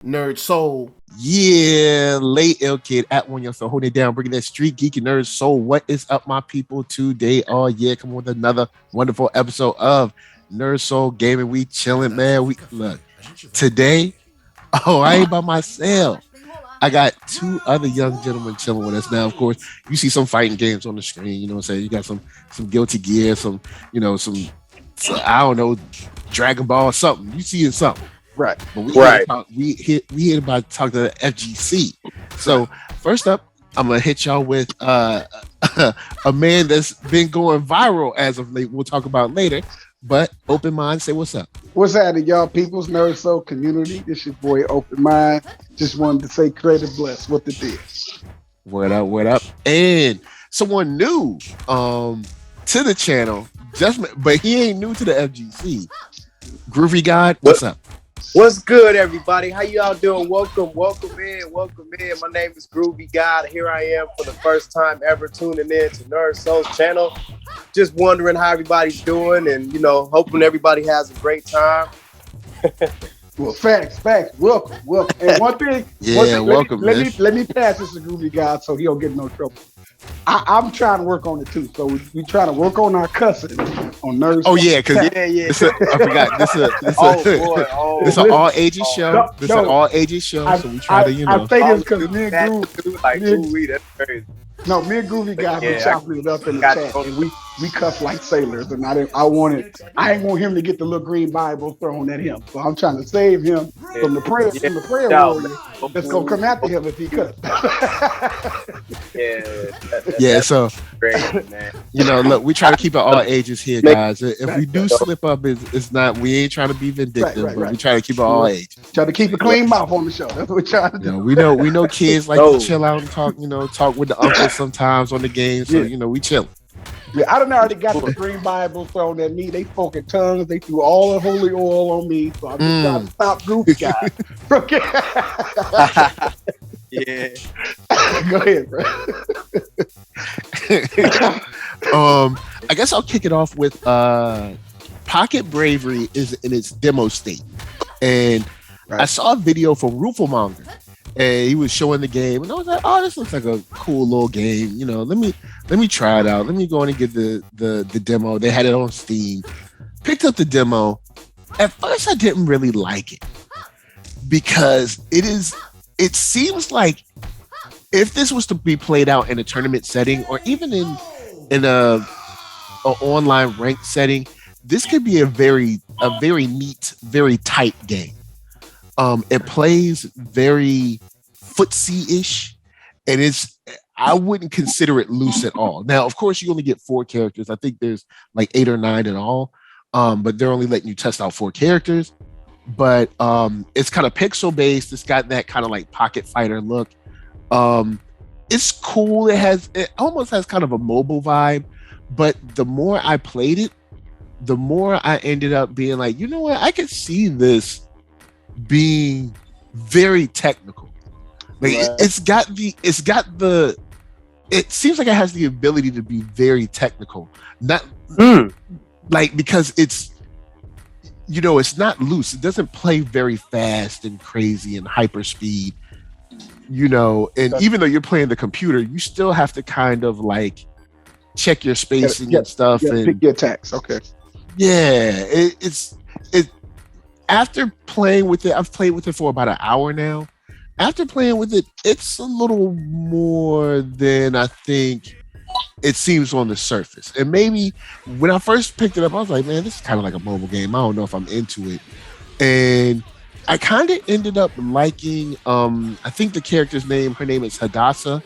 NERDSoul. Yeah, late L kid at OneYoungsta holding it down, bringing that StreetGeek and NERDSoul. What is up, my people? Today, oh yeah, come on with another wonderful episode of NERDSoul Gaming. We chilling, man. We look today. Oh, I ain't by myself. I got two other young gentlemen chilling with us now. Of course, you see some fighting games on the screen. You know what I'm saying? You got some Guilty Gear, some I don't know, Dragon Ball, something. You see it something. Right. But we here about to talk to the FGC. So first up, I'm gonna hit y'all with a man that's been going viral as of late. We'll talk about later. But Open Mind, say what's up. What's happening, y'all people's NERDSoul community? This your boy Open Mind. Just wanted to say creative bless what it is. What up? And someone new to the channel, but he ain't new to the FGC. Groovy God, what's up? What's good, everybody? How y'all doing? Welcome in. My name is Groovy God. Here I am for the first time ever tuning in to NERDSoul's channel. Just wondering how everybody's doing and, hoping everybody has a great time. Well, facts. Welcome. And one thing, welcome. Let me pass this to Groovy God so he don't get in no trouble. I'm trying to work on it too. So we trying to work on our cussing on NERDSoul. Oh yeah, because I forgot. This an all ages show. This an all ages show. So we try to, I say this because me and Groovy, that's crazy. No, me and Groovy guys been chopping it up in the chat, and we cuss like sailors. And I ain't want him to get the little green Bible thrown at him. So I'm trying to save him from the prayer warrior that's gonna come after him if he cuss. So great, man. Look, we try to keep it all ages here, guys. If we do slip up, it's not. We ain't trying to be vindictive, but we try to keep it all ages. Try to keep a clean mouth on the show. That's what we're trying to do. We know kids like to chill out and talk. Talk with the uncles sometimes on the game. So we chill. Yeah, I done already got the green Bible thrown at me. They spoke in tongues. They threw all the holy oil on me. So I'm just trying to stop Groovy guys. Yeah. Go ahead, bro. I guess I'll kick it off with Pocket Bravery is in its demo state. And I saw a video from Rooflemonger. And he was showing the game, and I was like, "Oh, this looks like a cool little game. Let me try it out. Let me go in and get the demo." They had it on Steam. Picked up the demo. At first, I didn't really like it because it seems like if this was to be played out in a tournament setting or even in a online ranked setting, this could be a very neat, very tight game. It plays very footsie-ish, and I wouldn't consider it loose at all. Now, of course, you only get 4 characters. I think there's like 8 or 9 in all, but they're only letting you test out 4 characters. But it's kind of pixel-based. It's got that kind of like Pocket Fighter look. It's cool. It almost has kind of a mobile vibe, but the more I played it, the more I ended up being like, you know what? I could see this being very technical. Like it seems like it has the ability to be very technical. Not like because it's not loose. It doesn't play very fast and crazy and hyper speed. And even though you're playing the computer, you still have to kind of like check your spacing and stuff and pick your attacks. Okay. Yeah, it's after playing with it, I've played with it for about an hour now. After playing with it, it's a little more than I think it seems on the surface. And maybe when I first picked it up, I was like, man, this is kind of like a mobile game. I don't know if I'm into it. And I kind of ended up liking, I think the character's name, her name is Hadassah.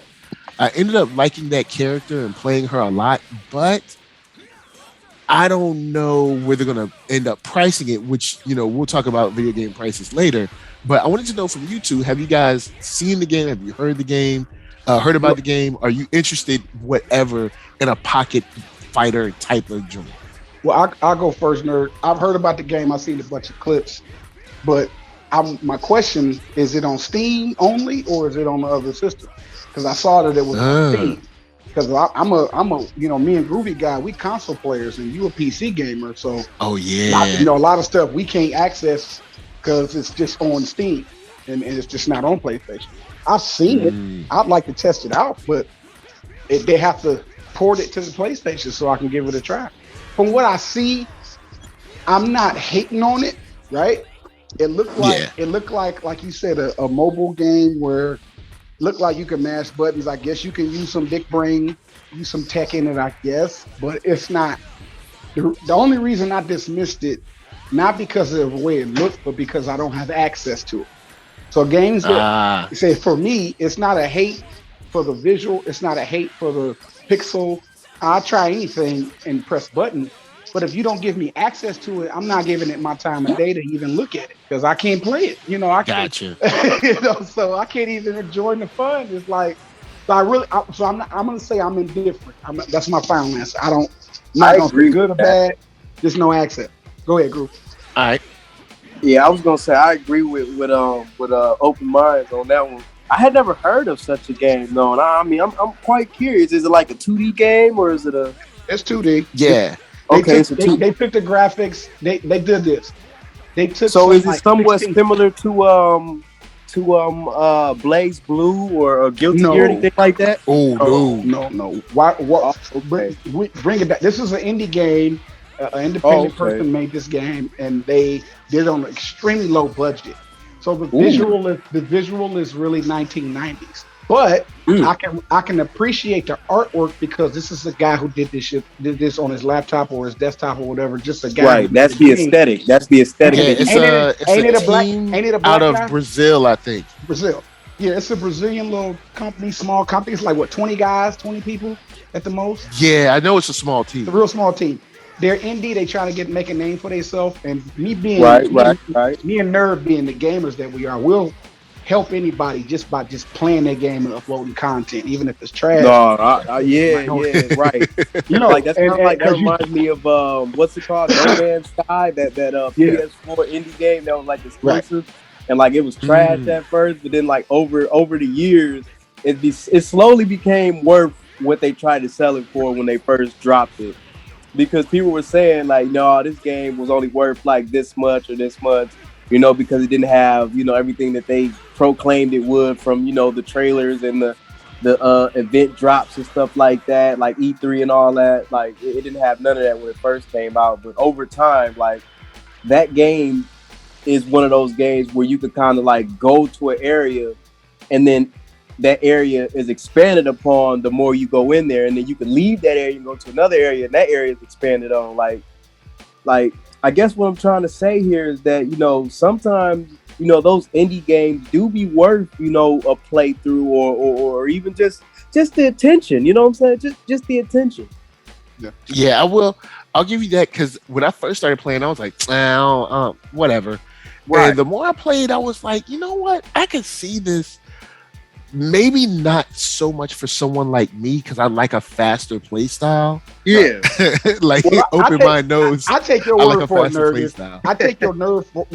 I ended up liking that character and playing her a lot, but I don't know where they're going to end up pricing it, which, we'll talk about video game prices later. But I wanted to know from you two, have you guys seen the game? Have you heard the game? Heard about the game? Are you interested, whatever, in a pocket fighter type of joint? Well, I'll go first, nerd. I've heard about the game. I've seen a bunch of clips. But my question, is it on Steam only or is it on the other system? Because I saw that it was on Steam. Because I'm a me and Groovy guy, we console players, and you a PC gamer, so a lot of stuff we can't access because it's just on Steam. and it's just not on PlayStation. I've seen it. I'd like to test it out, but they have to port it to the PlayStation so I can give it a try. From what I see, I'm not hating on it, right? It looked like you said, a mobile game where it looked like you can mash buttons. I guess you can use some big brain, use some tech in it, I guess, but it's not. The only reason I dismissed it, not because of the way it looked, but because I don't have access to it. So games that say, for me, it's not a hate for the visual, it's not a hate for the pixel. I'll try anything and press button. But if you don't give me access to it, I'm not giving it my time of day to even look at it because I can't play it. You know, I can't. Gotcha. So I can't even enjoy the fun. It's like, I'm gonna say I'm indifferent. That's my final answer. I'm not gonna say good or bad. There's no access. Go ahead, Groove. All right. Yeah, I was gonna say I agree with open minds on that one. I had never heard of such a game though, and I'm quite curious. Is it like a 2D game or is it a? It's 2D. Yeah. They took the graphics. They did this. They took. So is it somewhat similar to Blaze Blue or Guilty or anything like that? Oh no. Why? What? Okay. Bring it back. This is an indie game. An independent person made this game, and they did it on an extremely low budget. So the visual is really 1990s. But I can appreciate the artwork because this is a guy who did this on his laptop or his desktop or whatever. Just a guy. Right. That's the aesthetic. That's the aesthetic. Yeah, ain't it a black out of guy? Brazil, I think. Brazil. Yeah, it's a Brazilian little company, small company. It's like 20 guys, 20 people at the most. Yeah, I know it's a small team. It's a real small team. They're indie. They trying to make a name for themselves. And me being right. Me and Nerd being the gamers that we are, we'll help anybody just by playing their game and uploading content, even if it's trash. Right. You know, like that's kind of like that reminds me of what's it called, No Man's Sky, that PS4 indie game that was like exclusive, and like it was trash at first, but then like over the years, it slowly became worth what they tried to sell it for when they first dropped it, because people were saying like, no, this game was only worth like this much or this much. You know, because it didn't have, everything that they proclaimed it would from, the trailers and the event drops and stuff like that, like E3 and all that. Like, it didn't have none of that when it first came out. But over time, like, that game is one of those games where you could kind of, like, go to an area and then that area is expanded upon the more you go in there. And then you can leave that area and go to another area and that area is expanded on. Like, I guess what I'm trying to say here is that, sometimes, those indie games do be worth, a playthrough or even just the attention, you know what I'm saying? Just the attention. Yeah, I will. I'll give you that because when I first started playing, I was like, whatever. Right. And the more I played, I was like, you know what? I could see this. Maybe not so much for someone like me because I like a faster play style. Yeah, open my nose. I take your word for it, nerd. I take your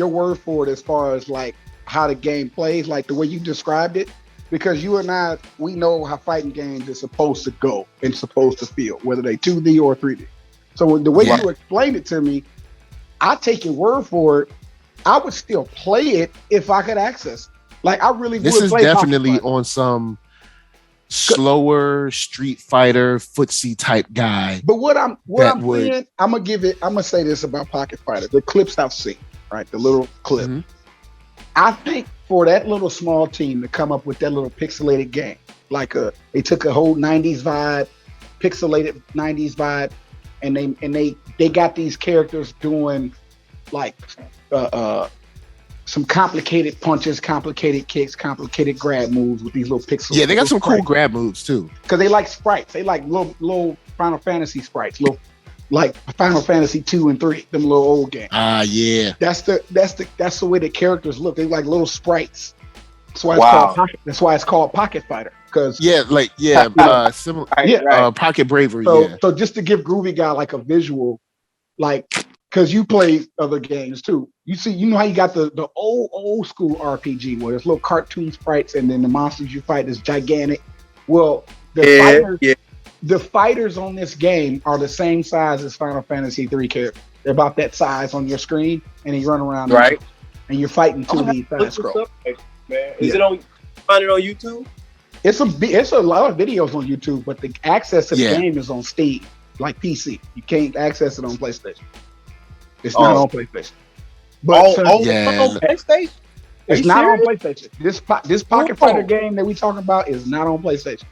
word for it as far as like how the game plays, like the way you described it. Because you and I, we know how fighting games is supposed to go and supposed to feel, whether they 2D or 3D. So the way you explained it to me, I take your word for it. I would still play it if I could access it. Like I really this would is play definitely on some slower Street Fighter footsie type guy. But what I'm saying, I'm gonna say this about Pocket Fighter. The clips I've seen, right? The little clip. Mm-hmm. I think for that little small team to come up with that little pixelated game, they took a whole 90s vibe, pixelated 90s vibe, and they got these characters doing like some complicated punches, complicated kicks, complicated grab moves with these little pixels. Yeah, they got some cool grab moves too. Because they like sprites. They like little Final Fantasy sprites, little like Final Fantasy 2 and 3, them little old games. Yeah. That's the way the characters look. They like little sprites. That's why it's called Pocket Fighter. Because similar. Pocket Bravery. So just to give Groovy Guy like a visual, like. Because you play other games too. You know how you got the old school RPG where there's little cartoon sprites and then the monsters you fight is gigantic. Well, the fighters on this game are the same size as Final Fantasy 3 characters. They're about that size on your screen, and you run around and you're fighting 2D side scroll. man. Is it on? Find it on YouTube. It's a lot of videos on YouTube, but the access to the game is on Steam, like PC. You can't access it on PlayStation. It's not on PlayStation. But on PlayStation. It's not on PlayStation. This Pocket Fighter game that we talking about is not on PlayStation.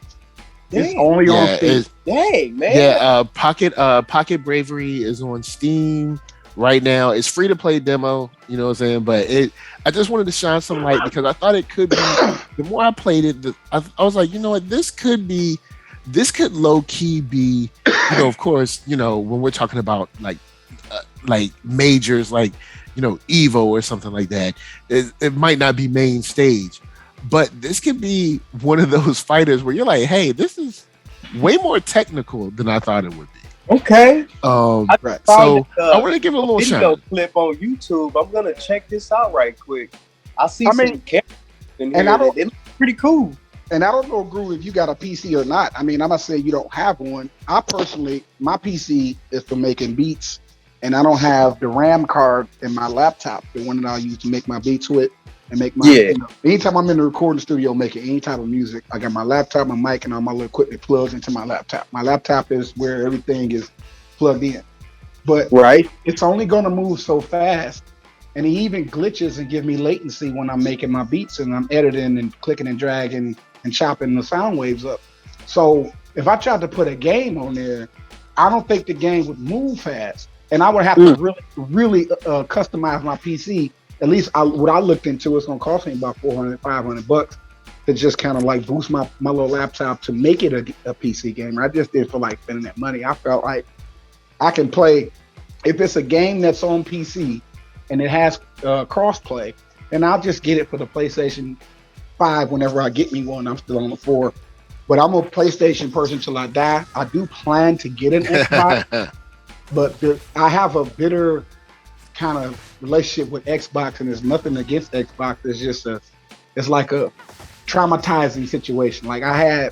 It's only on Steam. Dang, man. Yeah, Pocket Bravery is on Steam right now. It's free to play demo, you know what I'm saying? But I just wanted to shine some light because I thought it could be. The more I played it, I was like, you know what, this could low key be, you know, of course, you know, when we're talking about like majors, like, you know, Evo or something like that, it might not be main stage, but this could be one of those fighters where you're like, hey, this is way more technical than I thought it would be. Okay. Right. So I want to give it a little video clip on YouTube. I'm gonna check this out right quick. I see some characters in here, and it looks pretty cool. And I don't know, Groovy, if you got a PC or not. I mean, I'm not saying you don't have one. I personally, my PC is for making beats, and I don't have the RAM card in my laptop, the one that I use to make my beats with and make my. You know, anytime I'm in the recording studio making any type of music, I got my laptop, my mic, and all my little equipment plugged into my laptop. My laptop is where everything is plugged in. But it's only going to move so fast. And it even glitches and give me latency when I'm making my beats and I'm editing and clicking and dragging and chopping the sound waves up. So if I tried to put a game on there, I don't think the game would move fast. And I would have to really customize my PC. At least what I looked into, it's going to cost me about $400-$500 to just kind of like boost my little laptop to make it a PC game. I just didn't feel like spending that money. I felt like I can play, if it's a game that's on PC and it has cross-play, and I'll just get it for the PlayStation 5 whenever I get me one. I'm still on the 4. But I'm a PlayStation person till I die. I do plan to get an Xbox, but I have a bitter kind of relationship with Xbox, and there's nothing against Xbox. It's just it's like a traumatizing situation. Like I'm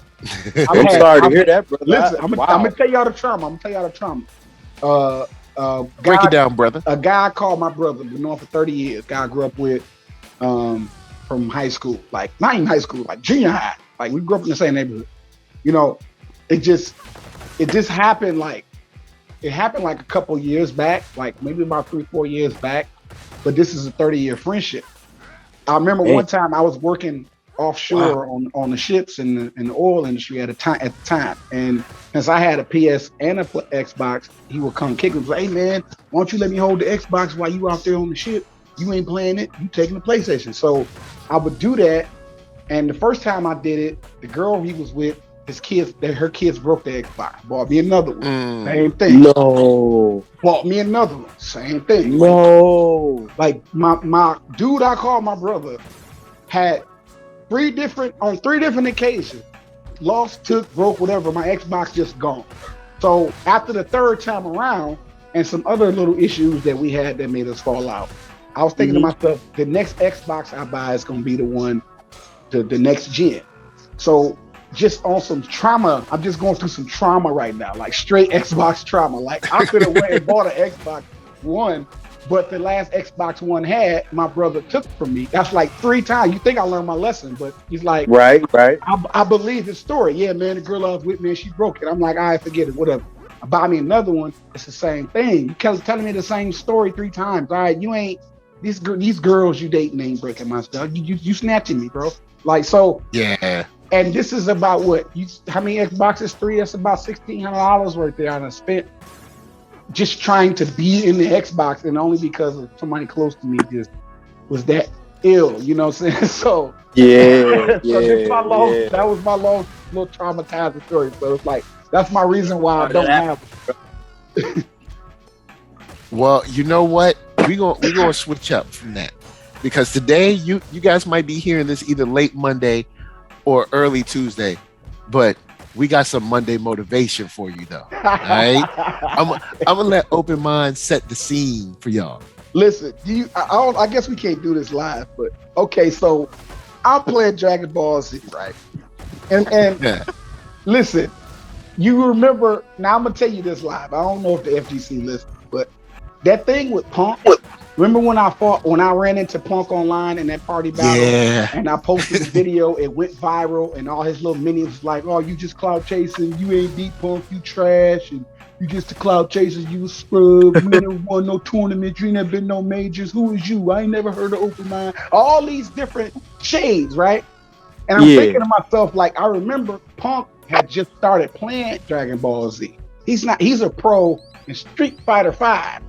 sorry to hear that, brother. Listen, I'm gonna tell y'all the trauma. Break it down, brother. A guy called my brother, been known for 30 years. Guy I grew up with from high school, like not even high school, like junior high. Like we grew up in the same neighborhood. You know, it just happened like a couple years back, like maybe about 3-4 years back. But this is a 30-year friendship. I remember one time I was working offshore on the ships in the oil industry at the time. And since I had a PS and a Xbox, he would come kick me. Hey man, why don't you let me hold the Xbox while you out there on the ship? You ain't playing it, you taking the PlayStation. So I would do that. And the first time I did it, the girl he was with, her kids broke the Xbox. Bought me another one. Same thing. No. Bought me another one. Same thing. No. Like my dude I call my brother had on three different occasions, lost, took, broke, whatever, my Xbox just gone. So after the third time around and some other little issues that we had that made us fall out, I was thinking to myself, the next Xbox I buy is going to be the one, the next gen. So just on some trauma, I'm just going through some trauma right now, like straight Xbox trauma. Like I could have went and bought an Xbox One, but the last Xbox One had, my brother took from me. That's like 3 times. You think I learned my lesson, but he's like, right. I believe his story. Yeah, man, the girl I was with, man, she broke it. I'm like, all right, forget it, whatever. I buy me another one. It's the same thing. You kept telling me the same story 3 times. All right, you ain't, these girls you dating ain't breaking my stuff. You snatching me, bro. Like, so. Yeah. And this is about what? How many Xboxes? 3? That's about $1,600 right there. I spent just trying to be in the Xbox, and only because of somebody close to me just was that ill, you know what I'm saying? So that was my long little traumatizing story. So it's like that's my reason why I don't have it. Well, you know what? We're gonna switch up from that, because today you guys might be hearing this either late Monday or early Tuesday, but we got some Monday motivation for you though. All right, I'm gonna let Open Mind set the scene for y'all. Listen, I guess we can't do this live, but okay. So I'm playing Dragon Ball Z, right? And listen, you remember? Now I'm gonna tell you this live. I don't know if the FGC listens, but that thing with Punk, Remember when I ran into Punk online in that party battle? Yeah. And I posted the video, it went viral, and all his little minions was like, oh, you just cloud chasing, you ain't beat Punk, you trash, and you just the cloud chasers, you a scrub, you never won no tournament, you never been no majors, who is you? I ain't never heard of Open Mind. All these different shades, right? And I'm thinking to myself, like, I remember Punk had just started playing Dragon Ball Z. He's a pro in Street Fighter 5.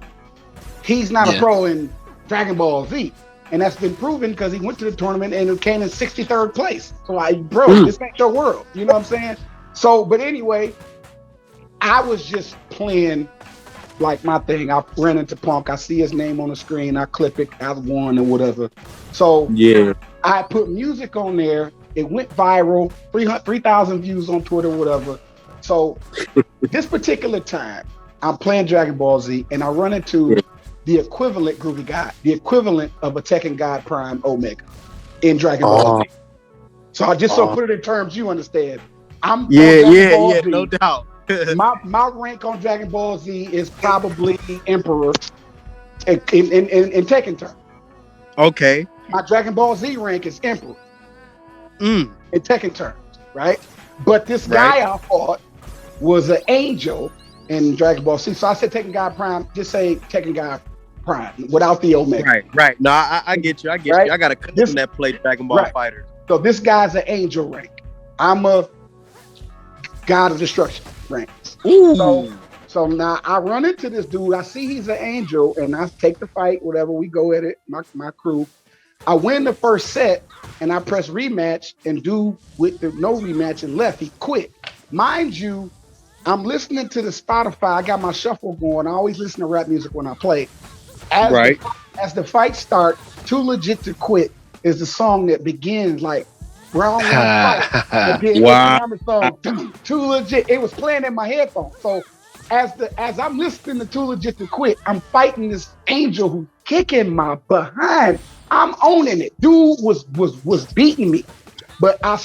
He's not a pro in Dragon Ball Z. And that's been proven because he went to the tournament and came in 63rd place. So this ain't your world. You know what I'm saying? So, but anyway, I was just playing like my thing. I ran into Punk. I see his name on the screen. I clip it. I won or whatever. So I put music on there. It went viral. 3,000 views on Twitter, whatever. So this particular time, I'm playing Dragon Ball Z and I run into the equivalent Groovy God, the equivalent of a Tekken God Prime Omega in Dragon Ball Z. So I just put it in terms you understand. I'm no doubt. my rank on Dragon Ball Z is probably Emperor in Tekken terms. Okay. My Dragon Ball Z rank is Emperor in Tekken terms, right? But this guy I fought was an angel in Dragon Ball Z. So I said Tekken God Prime, just say Tekken God Prime without the Omega. Right. No, I get you. I got a cousin that played Dragon Ball Fighter. So this guy's an angel rank. I'm a God of Destruction rank. So now I run into this dude. I see he's an angel, and I take the fight. Whatever, we go at it. My crew. I win the first set, and I press rematch, and dude with the no rematch and left. He quit. Mind you, I'm listening to the Spotify. I got my shuffle going. I always listen to rap music when I play. As the fight starts, Too Legit to Quit is the song that begins like round one fight. Song, Too Legit. It was playing in my headphones. So as I'm listening to Too Legit to Quit, I'm fighting this angel who's kicking my behind. I'm owning it. Dude was beating me. But I'm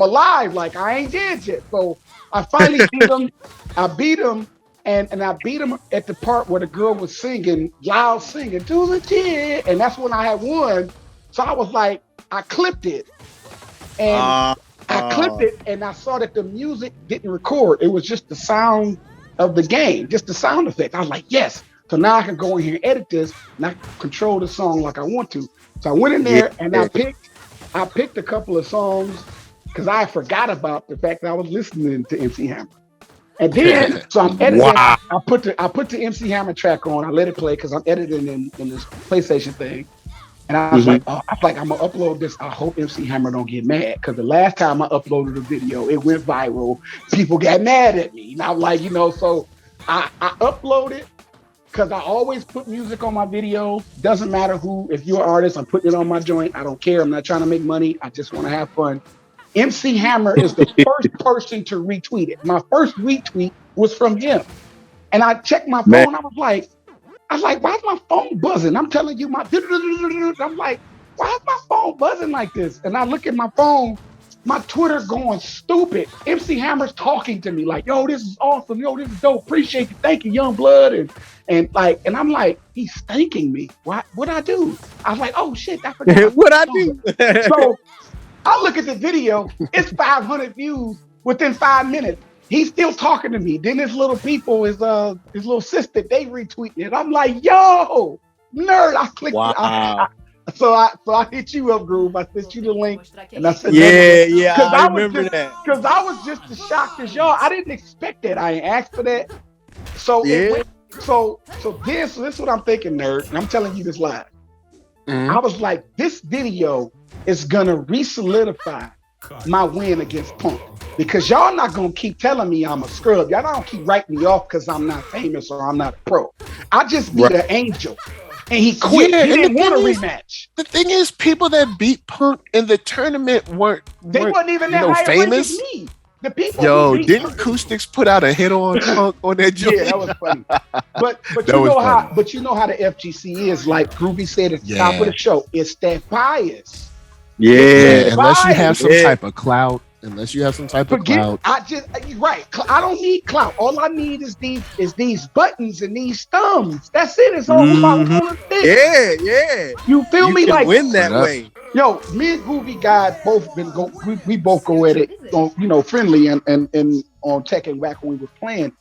alive. Like I ain't dead yet. So I finally beat him. I beat him. And I beat him at the part where the girl was singing, loud singing, Too Legit. And that's when I had won. So I was like, I clipped it. And I clipped it and I saw that the music didn't record. It was just the sound of the game, just the sound effect. I was like, yes. So now I can go in here and edit this and I can control the song like I want to. So I went in there and I picked a couple of songs because I forgot about the fact that I was listening to MC Hammer. And then, so I'm editing. Wow. I put the MC Hammer track on. I let it play because I'm editing in this PlayStation thing. And I was like, I'm gonna upload this. I hope MC Hammer don't get mad because the last time I uploaded a video, it went viral. People got mad at me. And I'm like, so I upload it because I always put music on my video. Doesn't matter who. If you're an artist, I'm putting it on my joint. I don't care. I'm not trying to make money. I just want to have fun. MC Hammer is the first person to retweet it. My first retweet was from him. And I checked my phone. I was like, why is my phone buzzing? I'm telling you, I'm like, why is my phone buzzing like this? And I look at my phone, my Twitter going stupid. MC Hammer's talking to me like, yo, this is awesome. Yo, this is dope. Appreciate you. Thank you, Young Blood. And I'm like, he's thanking me. What'd I do? I was like, oh shit, I forgot. What'd I do? So I look at the video, it's 500 views within 5 minutes. He's still talking to me. Then his little people, his little sister, they retweeting it. I'm like, yo, nerd. I clicked it. So I hit you up, Groove. I sent you the link. And I said, I remember that. Because I was just as shocked as y'all. I didn't expect that. I ain't asked for that. So this is what I'm thinking, nerd. And I'm telling you this live. I was like, this video is gonna re-solidify my win against Punk because y'all not gonna keep telling me I'm a scrub. Y'all don't keep writing me off because I'm not famous or I'm not a pro. I just beat an angel and he quit. He didn't want a rematch. The thing is, people that beat Punk in the tournament weren't even that high famous. As me. The people didn't Acoustics put out a hit on Punk on that joint? Yeah, that was funny. But you know how the FGC is. Like Groovy said at the top of the show, it's that bias. Yeah, unless you have some type of clout. unless you have some type of clout. I don't need clout. All I need is these buttons and these thumbs. That's it. It's all about on a stick. Yeah. You feel me? Can like win that way. Yo, me and Groovy guys we both go at it on, friendly and on Tekken back when we were playing.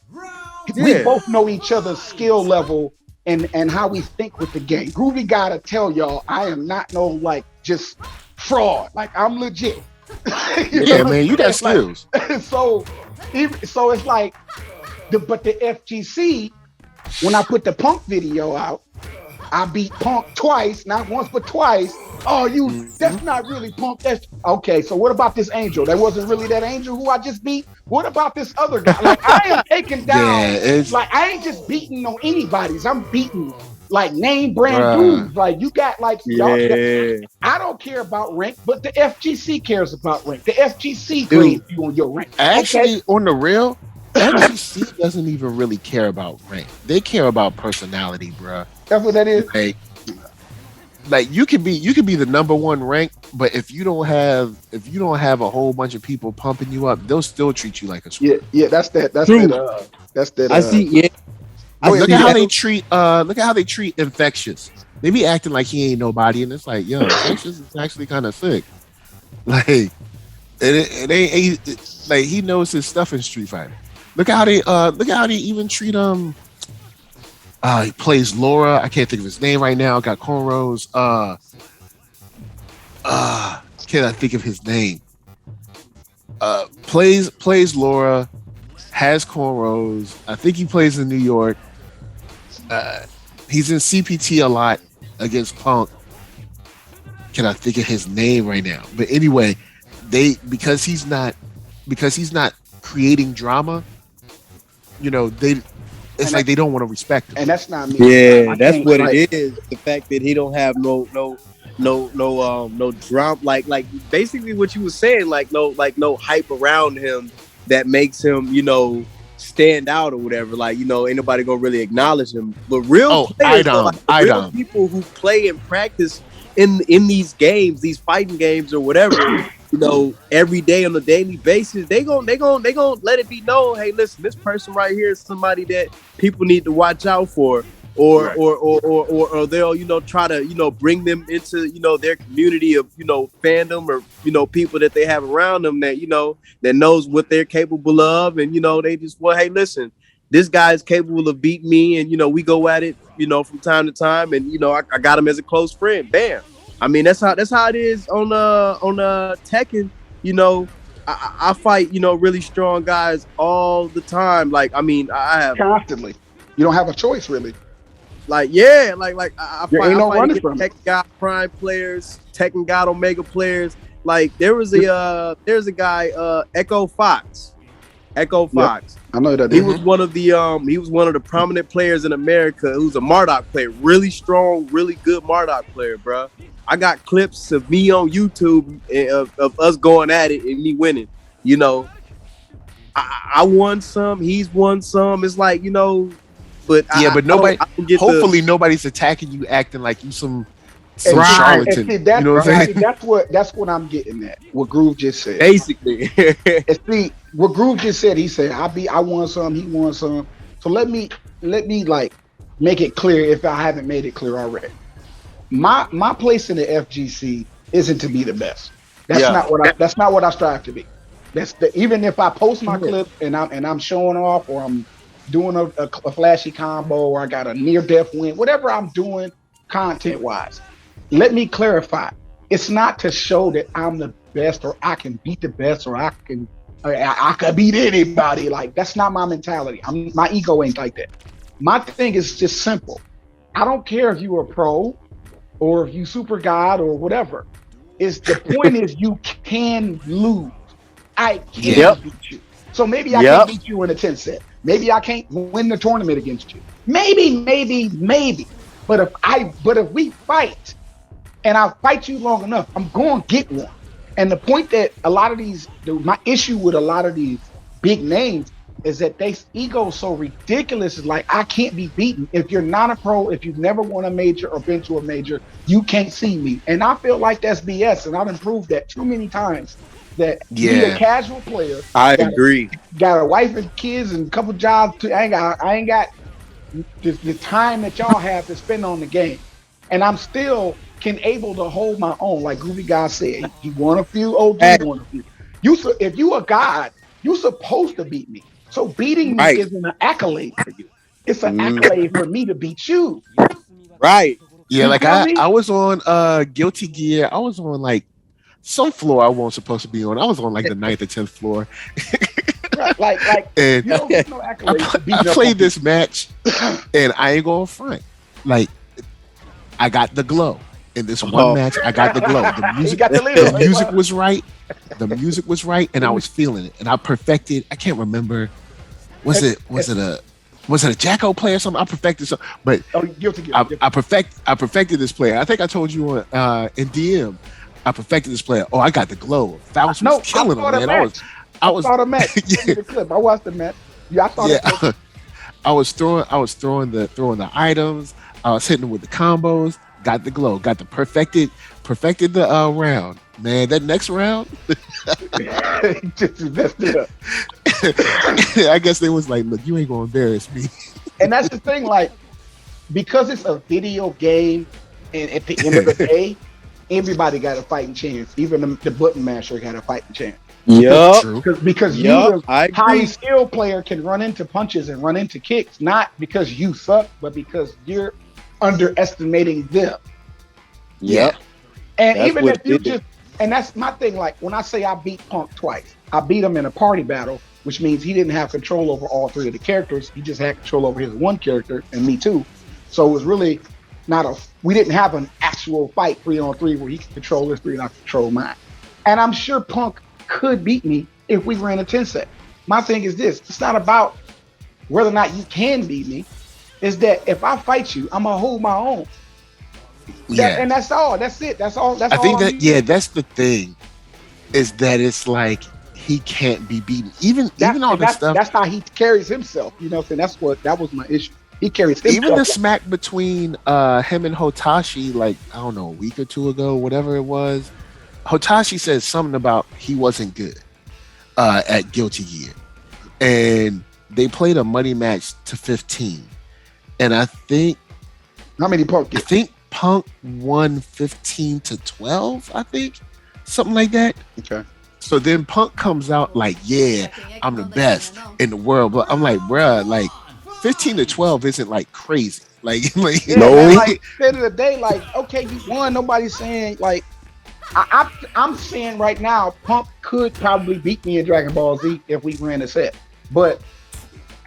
Yeah. We both know each other's skill level and how we think with the game. Groovy gotta tell y'all, I am not just fraud. Like, I'm legit. Yeah, man, you got skills. So it's like, but the FGC, when I put the Punk video out, I beat Punk twice, not once but twice. Oh, that's not really Punk. That's okay. So what about this Angel? That wasn't really that Angel who I just beat. What about this other guy? Like, I am taking down. Like, I ain't just beating on anybody's. I'm beating like name brand dudes. Like, you got y'all. I don't care about rank, but the FGC cares about rank. The FGC grades you on your rank. Actually, on the real, FGC doesn't even really care about rank. They care about personality, bro. That's what that is. Like you could be the number one rank, but if you don't have a whole bunch of people pumping you up, they'll still treat you like a screw. Yeah, that's that. I see. Yeah. Look at how they treat. Look at how they treat Infectious. They be acting like he ain't nobody, and it's like, yo, Infectious is actually kind of sick. Like, it ain't like he knows his stuff in Street Fighter. Look at how they even treat he plays Laura. I can't think of his name right now. Got cornrows. Can't I think of his name? Plays Laura. Has cornrows. I think he plays in New York. He's in CPT a lot against Punk. Can I think of his name right now? But anyway, because he's not creating drama. It's like they don't want to respect him. And that's not me. Yeah, that's what it is. The fact that he don't have no drama, like basically what you were saying, no hype around him that makes him, stand out or whatever. Like, ain't nobody gonna really acknowledge him. But real players, real people who play and practice in these games, these fighting games or whatever, every day on a daily basis, they gonna let it be known, hey, listen, this person right here is somebody that people need to watch out for, or they'll try to bring them into their community of fandom or people that they have around them that that knows what they're capable of, and they just, well, hey, listen, this guy is capable of beating me, and we go at it from time to time, and I got him as a close friend. Bam. I mean, that's how it is on Tekken. I fight really strong guys all the time. Like, I mean, I have constantly. You don't have a choice, really. Like, yeah, like I fight against Tekken God Prime players, Tekken God Omega players. Like, there was a guy, Echo Fox. Yep. I know that. He was one of the prominent players in America who's a Marduk player, really strong, really good Marduk player, bro. I got clips of me on YouTube of us going at it and me winning. I won some, he's won some. It's like, but but nobody. Hopefully, nobody's attacking you, acting like you some charlatan. See, that's what I'm getting at. What Groove just said, basically. And see, what Groove just said. He said, I won some, he won some. So let me like make it clear if I haven't made it clear already. My place in the FGC isn't to be the best. That's not what I strive to be. Even if I post my clip and I'm showing off, or I'm doing a flashy combo, or I got a near death win, whatever I'm doing content wise, let me clarify. It's not to show that I'm the best, or I can beat the best, or I can beat anybody. Like, that's not my mentality. My ego ain't like that. My thing is just simple. I don't care if you're a pro or if you super god or whatever. The point is you can lose. I can't beat you. So maybe I can't beat you in a 10 set. Maybe I can't win the tournament against you. Maybe. But if we fight and I fight you long enough, I'm going to get one. And the point that my issue with a lot of these big names is that they ego so ridiculous. Is like, I can't be beaten. If you're not a pro, if you've never won a major or been to a major, you can't see me. And I feel like that's BS. And I've improved that too many times that be a casual player. I agree. Got a wife and kids and a couple jobs. I ain't got the time that y'all have to spend on the game, and I'm still able to hold my own. Like Groovy guy said, he won a few. OG won a few. If you a god, you supposed to beat me. So beating me isn't an accolade for you. It's an accolade for me to beat you. Right. Yeah, like I was on Guilty Gear. I was on like some floor I wasn't supposed to be on. I was on like the 9th or 10th floor. Like and you don't get no accolades. I played this match and I ain't going front. Like I got the glow. In this one match, I got the glow. The music was right. The music was right, and I was feeling it. And I perfected. I can't remember. Was it a Jacko player or something? I perfected something, but I perfected this player. I think I told you on in DM. I perfected this player. Oh, I got the glow. Faust was killing him, man. I saw the match. The clip. I watched the match. Yeah, I saw the I was throwing the items. I was hitting them with the combos. Got the glow. Got the perfected the round. Man, that next round, just messed it up. I guess they was like, "Look, you ain't gonna embarrass me." And that's the thing, like, because it's a video game, and at the end of the day, everybody got a fighting chance. Even the button masher got a fighting chance. Yeah, because you, a highly skilled player, can run into punches and run into kicks, not because you suck, but because you're underestimating them. Yeah. And that's even if you just, and that's my thing, like when I say I beat Punk twice, I beat him in a party battle, which means he didn't have control over all three of the characters. He just had control over his one character and me too. So it was really we didn't have an actual fight 3-on-3 where he could control his three and I could control mine. And I'm sure Punk could beat me if we ran a 10 set. My thing is this, it's not about whether or not you can beat me. Is that if I fight you, I'm gonna hold my own. And that's all. That's it. That's all. That's I think all that that's the thing, is that it's like he can't be beaten. Even all the stuff. That's how he carries himself. You know what I'm saying? That was my issue. He carries himself. Even the smack between him and Hotashi, like I don't know, a week or two ago, whatever it was. Hotashi said something about he wasn't good at Guilty Gear, and they played a money match to 15. And I think how many Punk? I think Punk won 15-12. I think something like that. Okay. So then Punk comes out like, "Yeah, I'm the best in the world." But I'm like, bruh, like 15-12 isn't like crazy. Like no. Like, at the end of the day, like, okay, you won. Nobody's saying like. I'm saying right now, Punk could probably beat me in Dragon Ball Z if we ran a set. But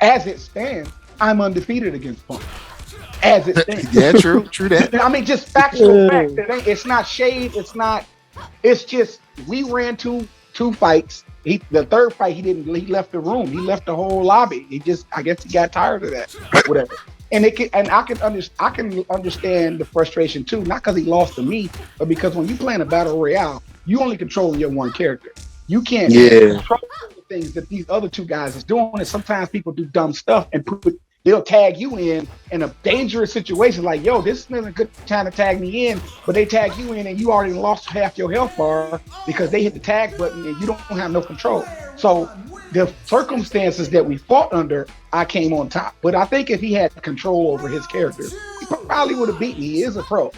as it stands, I'm undefeated against Punk. As it stands. Yeah, true that. I mean, just factual fact. It's not shade. It's just we ran two fights. The third fight he left the room. He left the whole lobby. I guess he got tired of that. Whatever. And I can understand the frustration too, not because he lost to me, but because when you playing a battle royale, you only controlling your one character. You can't control the things that these other two guys is doing. And sometimes people do dumb stuff and they'll tag you in a dangerous situation. Like, yo, this isn't a good time to tag me in, but they tag you in and you already lost half your health bar because they hit the tag button and you don't have no control. So the circumstances that we fought under, I came on top. But I think if he had control over his character, he probably would have beat me. He is a pro.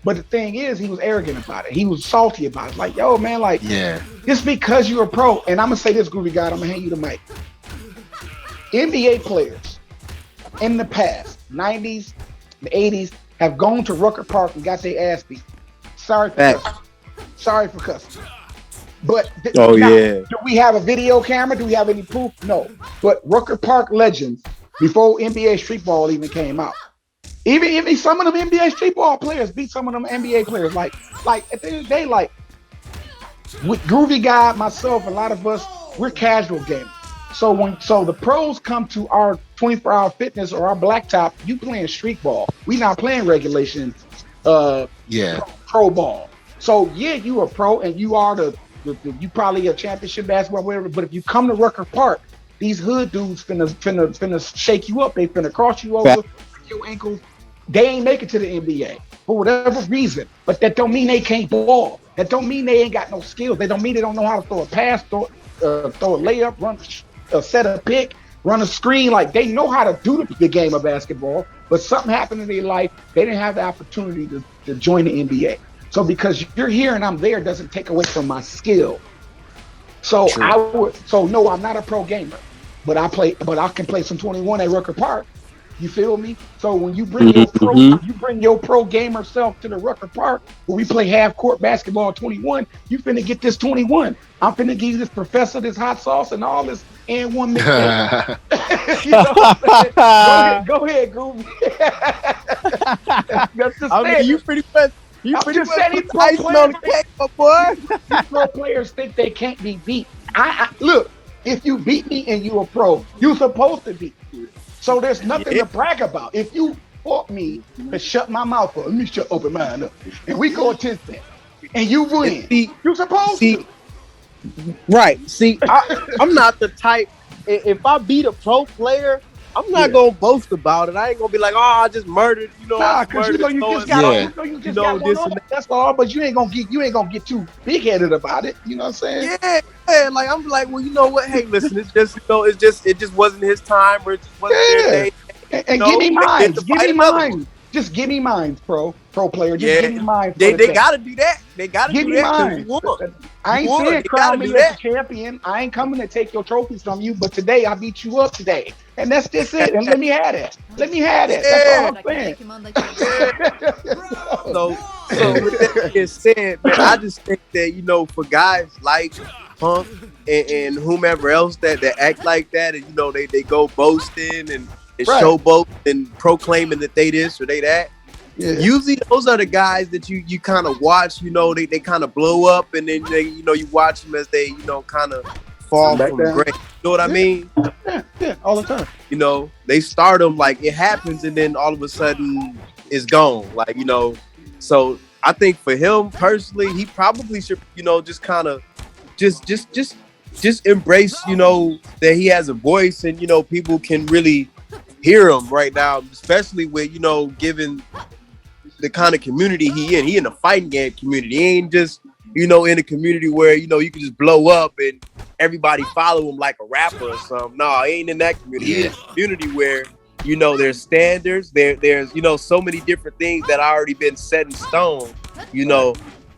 But the thing is, he was arrogant about it. He was salty about it. Like, yo, man, like, just because you're a pro, and I'm going to say this, Groovy God, I'm going to hand you the mic. NBA players in the past, 90s, the 80s, have gone to Rucker Park and got their ass beat. Sorry for cussing. But do we have a video camera? Do we have any proof? No. But Rucker Park legends, before NBA Street Ball even came out, even some of them NBA Street Ball players beat some of them NBA players. Like at the end of the day, like with Groovy Guy, myself, a lot of us, we're casual gamers. So the pros come to our 24-hour fitness or our blacktop, you playing street ball. We not playing regulation pro ball. So you a pro and you are you probably a championship basketball, whatever. But if you come to Rucker Park, these hood dudes finna shake you up. They finna cross you over, your ankles, they ain't make it to the NBA for whatever reason. But that don't mean they can't ball. That don't mean they ain't got no skills. They don't mean they don't know how to throw a pass, throw a layup, run, set a pick, run a screen. Like they know how to do the game of basketball. But something happened in their life. They didn't have the opportunity to join the NBA. So because you're here and I'm there doesn't take away from my skill. So no, I'm not a pro gamer, but I can play some 21 at Rucker Park. You feel me? So when you bring your pro gamer self to the Rucker Park where we play half court basketball 21, you finna get this 21. I'm finna give you this professor, this hot sauce, and all this and one mix. You know what I'm saying? Go ahead, Groovy. That's just you pretty much. You pretty much put icing on the cake, my boy. These pro players think they can't be beat. I look, if you beat me and you a pro, you supposed to beat me. So there's nothing to brag about. If you fought me and shut my mouth up, let me open mine up, and we go a 10-10, and you win, you supposed to. Right. See, I'm not the type. If I beat a pro player, I'm not gonna boast about it. I ain't gonna be like, oh, I just murdered. You know, because you just got one on. That's all. But you ain't gonna get too big headed about it. You know what I'm saying? Yeah. Like I'm like, well, you know what? Hey, listen, it's just it just wasn't his time, or it just wasn't their day. And give me mine. Give me mine. Just give me mine, pro player. Just give me mine. They gotta do that. They gotta give me mine. I ain't saying crown me as a champion. I ain't coming to take your trophies from you, but today I beat you up today. And that's just it. And let me have it. Let me have it. That's all I'm saying. So with that being said, man, I just think that, you know, for guys like Punk and whomever else that act like that, and, you know, they go boasting and showboat and proclaiming that they this or they that. Yeah. Usually those are the guys that you kind of watch, you know, they kind of blow up, and then they, you know, you watch them as they, you know, kind of fall from grace. You know what I mean? Yeah, all the time. You know, they start them like it happens, and then all of a sudden it's gone. Like, you know, so I think for him personally, he probably should, you know, just kind of just embrace, you know, that he has a voice, and, you know, people can really hear him right now, especially with, you know, given the kind of community he in the fighting game community. He ain't just, you know, in a community where, you know, you can just blow up and everybody follow him like a rapper or something. No, he ain't in that community. He's in a community where, you know, there's standards, there's, you know, so many different things that already been set in stone, you know,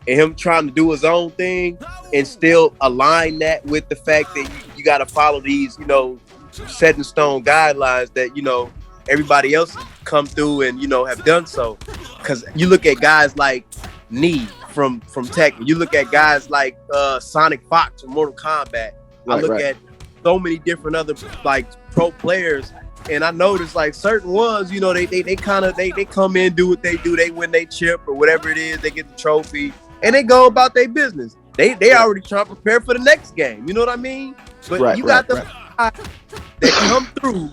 and him trying to do his own thing and still align that with the fact that you got to follow these, you know, set in stone guidelines that, you know, everybody else come through and, you know, have done so. Because you look at guys like Mynd from Tekken, you look at guys like Sonic Fox from Mortal Kombat. I look at so many different other like pro players, and I notice like certain ones, you know, they kind of they come in, do what they do, they win they chip or whatever it is, they get the trophy, and they go about their business. They already trying to prepare for the next game. You know what I mean? But you got the guys that come through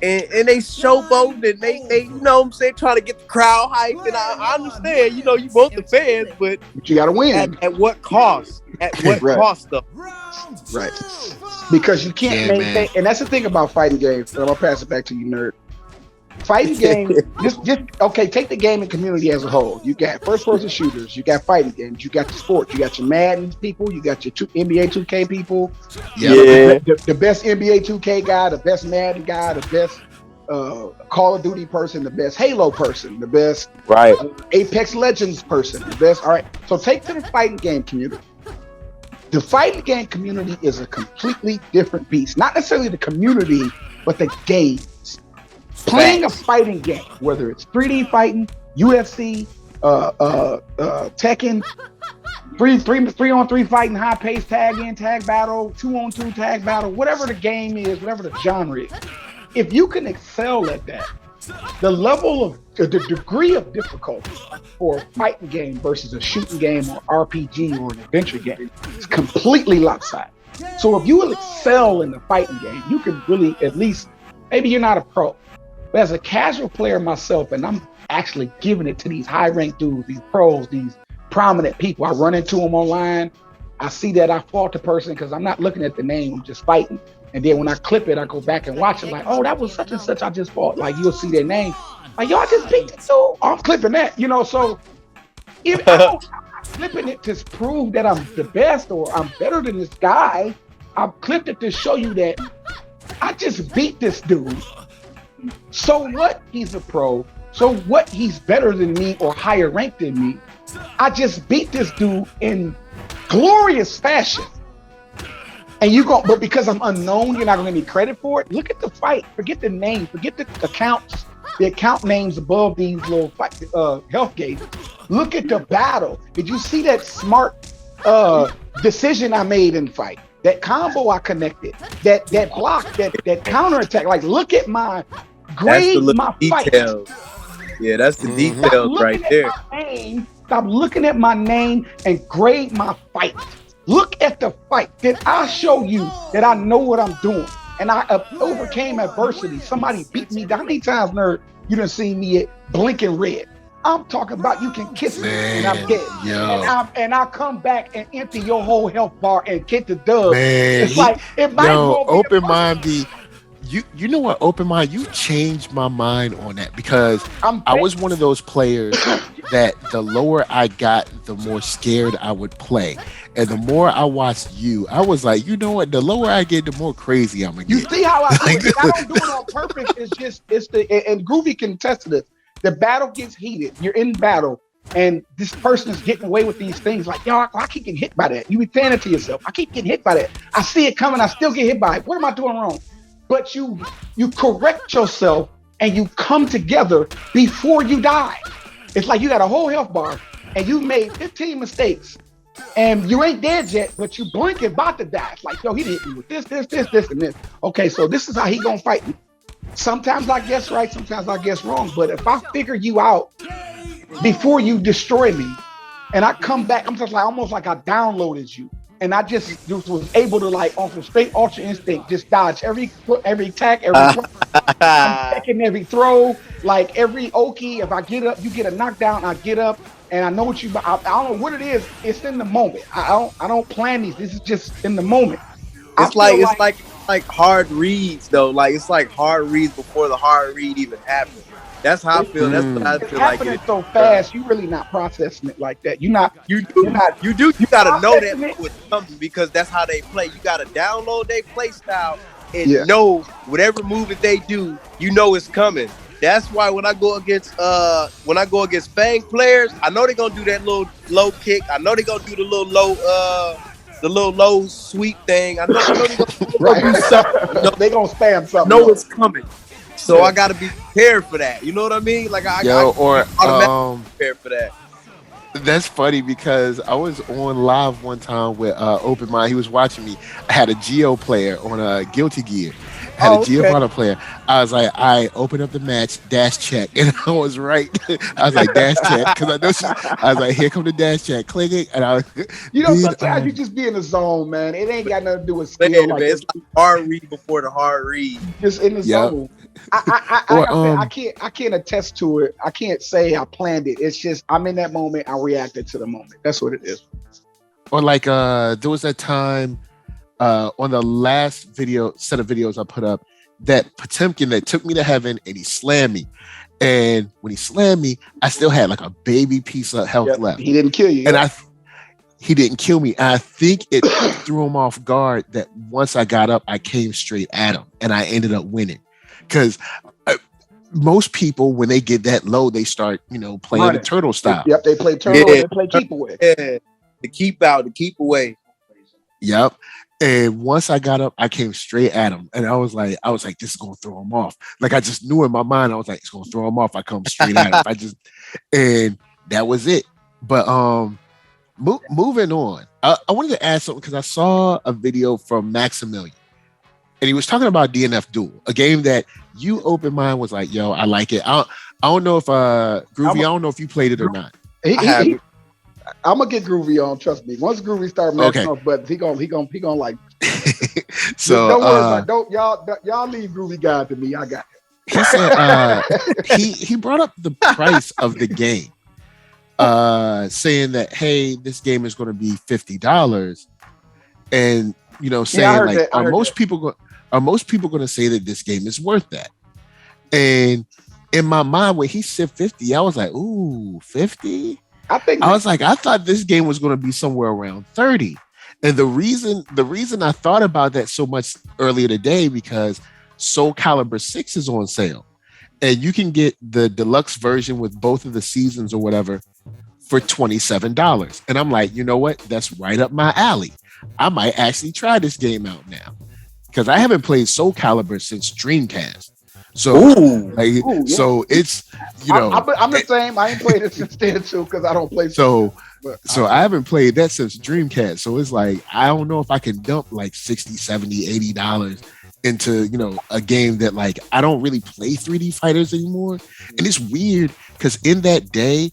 and they showboat, and they you know what I'm saying, trying to get the crowd hyped. And I understand, you know, you want the fans, but you gotta win. At what cost? At what cost though? Right. Because you can't maintain, and that's the thing about fighting games. And I'll pass it back to you, nerd. Fighting games, just okay, take the gaming community as a whole. You got first person shooters, you got fighting games, you got the sports, you got your Madden people, you got your NBA 2K people. Yeah. The best NBA 2K guy, the best Madden guy, the best Call of Duty person, the best Halo person, the best Apex Legends person, the best. All right. So take to the fighting game community. The fighting game community is a completely different beast. Not necessarily the community, but the games. Playing a fighting game, whether it's 3D fighting, UFC, Tekken, 3-on-3 fighting, high pace tag in, tag battle, 2-on-2 tag battle, whatever the game is, whatever the genre is. If you can excel at that, the level of the degree of difficulty for a fighting game versus a shooting game or RPG or an adventure game is completely lopsided. So if you will excel in the fighting game, you can really, at least, maybe you're not a pro, but as a casual player myself, and I'm actually giving it to these high-ranked dudes, these pros, these prominent people. I run into them online. I see that I fought the person because I'm not looking at the name, I'm just fighting. And then when I clip it, I go back and watch it like, oh, that was such and such I just fought. Like you'll see their name. Like, yo, I just beat this dude. Oh, I'm clipping that, you know. So if I'm not clipping it to prove that I'm the best or I'm better than this guy, I've clipped it to show you that I just beat this dude. So what? He's a pro. So what? He's better than me or higher ranked than me. I just beat this dude in glorious fashion. And but because I'm unknown, you're not gonna give me credit for it. Look at the fight. Forget the name. Forget the accounts. The account names above these little health gauges. Look at the battle. Did you see that smart decision I made in the fight? That combo I connected. That block. That counterattack. Like, look at my grade. My details. Fight. Yeah, that's the details right there. Stop looking at my name and grade my fight. Look at the fight. Did I show you that I know what I'm doing? And I overcame adversity. Somebody beat me down. How many times, nerd, you done seen me blinking red? I'm talking about you can kiss me and I'm dead. And I come back and empty your whole health bar and get the dub. Man, it's like, it might open mind be. You know what, open mind, you changed my mind on that because I was one of those players that the lower I got, the more scared I would play. And the more I watched you, I was like, you know what, the lower I get, the more crazy I'm gonna get. You see how I do it? I don't do it on purpose. And Groovy can attest to this. The battle gets heated. You're in battle and this person is getting away with these things like, yo, I keep getting hit by that. You be saying it to yourself. I keep getting hit by that. I see it coming. I still get hit by it. What am I doing wrong? But you correct yourself and you come together before you die. It's like you got a whole health bar and you made 15 mistakes and you ain't dead yet, but you blink and about to die. It's like, yo, he hit me with this, and this. Okay, so this is how he gonna fight me. Sometimes I guess right, sometimes I guess wrong. But if I figure you out before you destroy me and I come back, I'm just like almost like I downloaded you. And I just was able to, like, on some straight ultra instinct, just dodge every attack, I'm checking every throw, like every Oki. If I get up, you get a knockdown, I get up, and I know what I don't know what it is. It's in the moment. I don't plan these. This is just in the moment. It's like hard reads though. Like it's like hard reads before the hard read even happens. That's how I feel. That's what I feel like. It's happening so fast. You really not processing it like that. You gotta know that what's coming because that's how they play. You gotta download their play style and know whatever move that they do, you know it's coming. That's why when I go against Fang players, I know they're gonna do that little low kick. I know they're gonna do the little low sweep thing. I know they're gonna do something. They gonna spam something. Know it's coming. So I gotta be prepared for that. You know what I mean? Like I automatically prepared for that. That's funny because I was on live one time with Open Mind. He was watching me. I had a Geo player on a Guilty Gear. I had a Giovanna player. I was like, I opened up the match, dash check, and I was right. I was like, dash check, because I know I was like, here come the dash check, clicking, and I was. Sometimes you just be in the zone, man. It ain't got nothing to do with skill. It's like hard read before the hard read. Just in the zone. I can't attest to it. I can't say I planned it. It's just I'm in that moment. I reacted to the moment. That's what it is. Or like there was that time on the last set of videos I put up that Potemkin that took me to heaven and he slammed me. And when he slammed me, I still had like a baby piece of health left. He didn't kill you. And he didn't kill me. I think it threw him off guard that once I got up, I came straight at him and I ended up winning. Because most people, when they get that low, they start, playing the turtle style. Yep, they play turtle. They play keep away. Yeah, the keep out, the keep away. Yep. And once I got up, I came straight at him, and I was like, this is gonna throw him off. Like I just knew in my mind, I was like, it's gonna throw him off. I come straight at him. And that was it. But moving on, I wanted to ask something because I saw a video from Maximilian. And he was talking about DNF Duel, a game that you Open Mind was like, yo, I like it. I don't know if Groovy, I don't know if you played it or not. I'm gonna get Groovy on. Trust me. Once Groovy start messing up, but he gonna like. So don't worry about y'all leave Groovy God to me. I got it. He said he brought up the price of the game, saying that hey, this game is going to be $50, and saying like are most people are most people going to say that this game is worth that? And in my mind, when he said 50, I was like, ooh, 50? I was like, I thought this game was going to be somewhere around 30. And the reason I thought about that so much earlier today, because Soul Calibur 6 is on sale. And you can get the deluxe version with both of the seasons or whatever for $27. And I'm like, you know what? That's right up my alley. I might actually try this game out now, because I haven't played Soul Calibur since Dreamcast. So, so it's, you know, I'm the same. I ain't played it since then too, because I don't play. So I haven't played that since Dreamcast. So it's like, I don't know if I can dump like $60, $70, $80 into, you know, a game that, like, I don't really play 3D fighters anymore. And it's weird because in that day,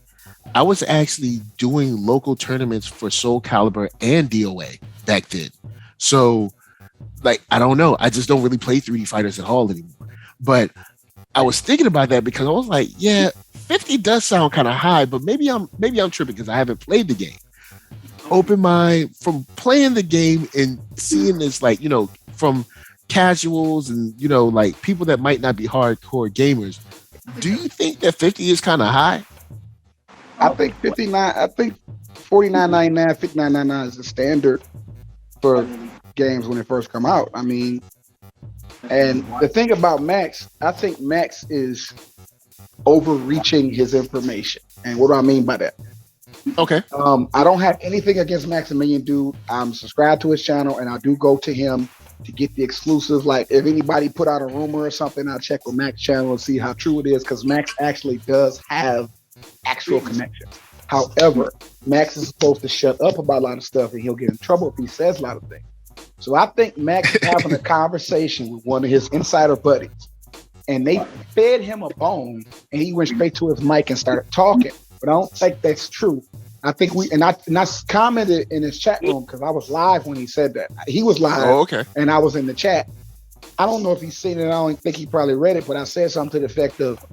I was actually doing local tournaments for Soul Calibur and DOA back then. So, like, I don't know. I just don't really play 3D fighters at all anymore. But I was thinking about that because I was like, yeah, 50 does sound kind of high, but maybe I'm tripping because I haven't played the game. Open mind from playing the game and seeing this, like, you know, from casuals and, you know, like people that might not be hardcore gamers. Do you think that 50 is kind of high? I think 59. I think 49.99, 59.99 is the standard for games when they first come out. I mean, and the thing about Max, I think Max is overreaching his information. And what do I mean by that? Okay. I don't have anything against Maximilian Dude. I'm subscribed to his channel, and I do go to him to get the exclusive. Like, if anybody put out a rumor or something, I'll check with Max channel and see how true it is, because Max actually does have actual connections. However, Max is supposed to shut up about a lot of stuff, and he'll get in trouble if he says a lot of things. So I think Max is having a conversation with one of his insider buddies, and they fed him a bone, and he went straight to his mic and started talking. But I don't think that's true. I think I commented in his chat room because I was live when he said that. He was live, okay, and I was in the chat. I don't know if he's seen it. I don't think he probably read it, but I said something to the effect of,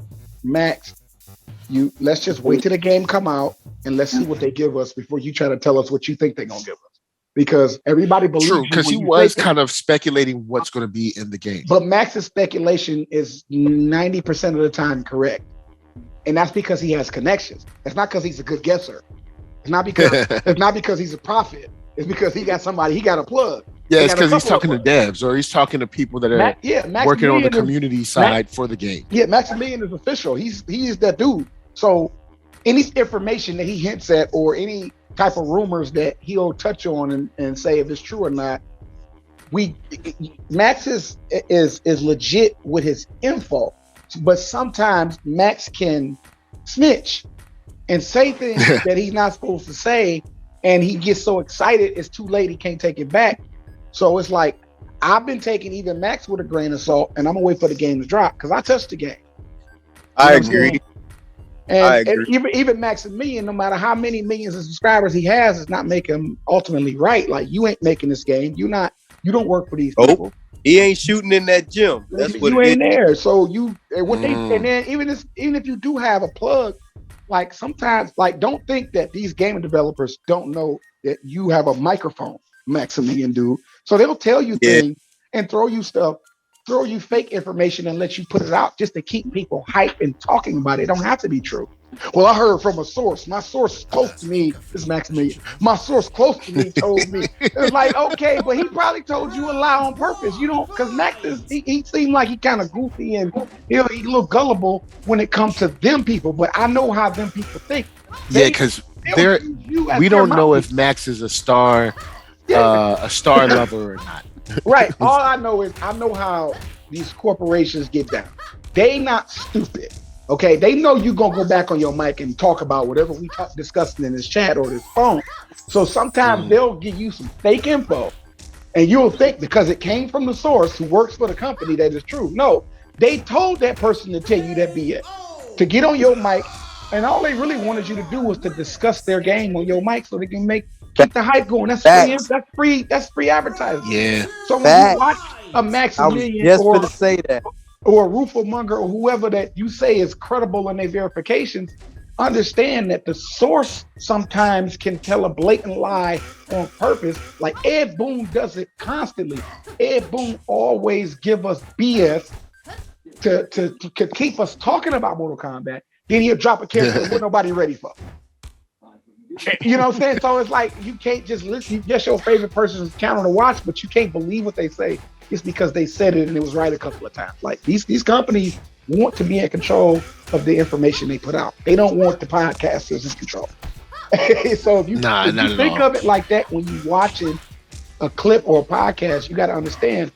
Max, let's just wait till the game come out and let's see what they give us before you try to tell us what you think they're gonna give us. Because everybody believes. True, because he was kind of speculating what's going to be in the game. But Max's speculation is 90% of the time correct. And that's because he has connections. It's not because he's a good guesser. It's not because he's a prophet. It's because he got somebody, he got a plug. Yeah, it's because he's talking to devs, or he's talking to people that are working on the community side for the game. Yeah, Maximilian is official. He is that dude. So any information that he hints at, or any type of rumors that he'll touch on and say if it's true or not, Max is legit with his info, but sometimes Max can snitch and say things that he's not supposed to say, and he gets so excited it's too late, he can't take it back. So it's like, I've been taking even Max with a grain of salt, and I'm gonna wait for the game to drop because I touched the game. I agree. And even Maximilian, no matter how many millions of subscribers he has, is not making him ultimately right. Like, you ain't making this game. You don't work for these people. He ain't shooting in that gym. That's what you ain't there. So and then even if you do have a plug, like, sometimes, like, don't think that these gaming developers don't know that you have a microphone, Maximilian Dude. So they'll tell you things and throw you fake information and let you put it out just to keep people hype and talking about it. It don't have to be true. Well, I heard from a source. My source close to me is Maximilian. My source close to me told me. It's like, okay, but he probably told you a lie on purpose. You don't, because Max he seemed like he kind of goofy and he look gullible when it comes to them people. But I know how them people think. Because we don't know if Max is a star lover or not. Right. All I know is I know how these corporations get down. They not stupid. Okay. They know you're gonna go back on your mic and talk about whatever we discussing in this chat or this phone. So sometimes they'll give you some fake info, and you'll think because it came from the source who works for the company that is true. No, they told that person to tell you that be it, to get on your mic, and all they really wanted you to do was to discuss their game on your mic so they can keep the hype going. That's free advertising. Yeah. So when you watch a Maximilian to say that, or a Rufo Monger or whoever that you say is credible in their verifications, understand that the source sometimes can tell a blatant lie on purpose. Like Ed Boon does it constantly. Ed Boon always give us BS to keep us talking about Mortal Kombat. Then he'll drop a character that nobody ready for. You know what I'm saying? So it's like you can't just listen. Just your favorite person's channel to watch, but you can't believe what they say. It's because they said it and it was right a couple of times. Like these companies want to be in control of the information they put out. They don't want the podcasters in control. So if you think of it like that when you're watching a clip or a podcast, you got to understand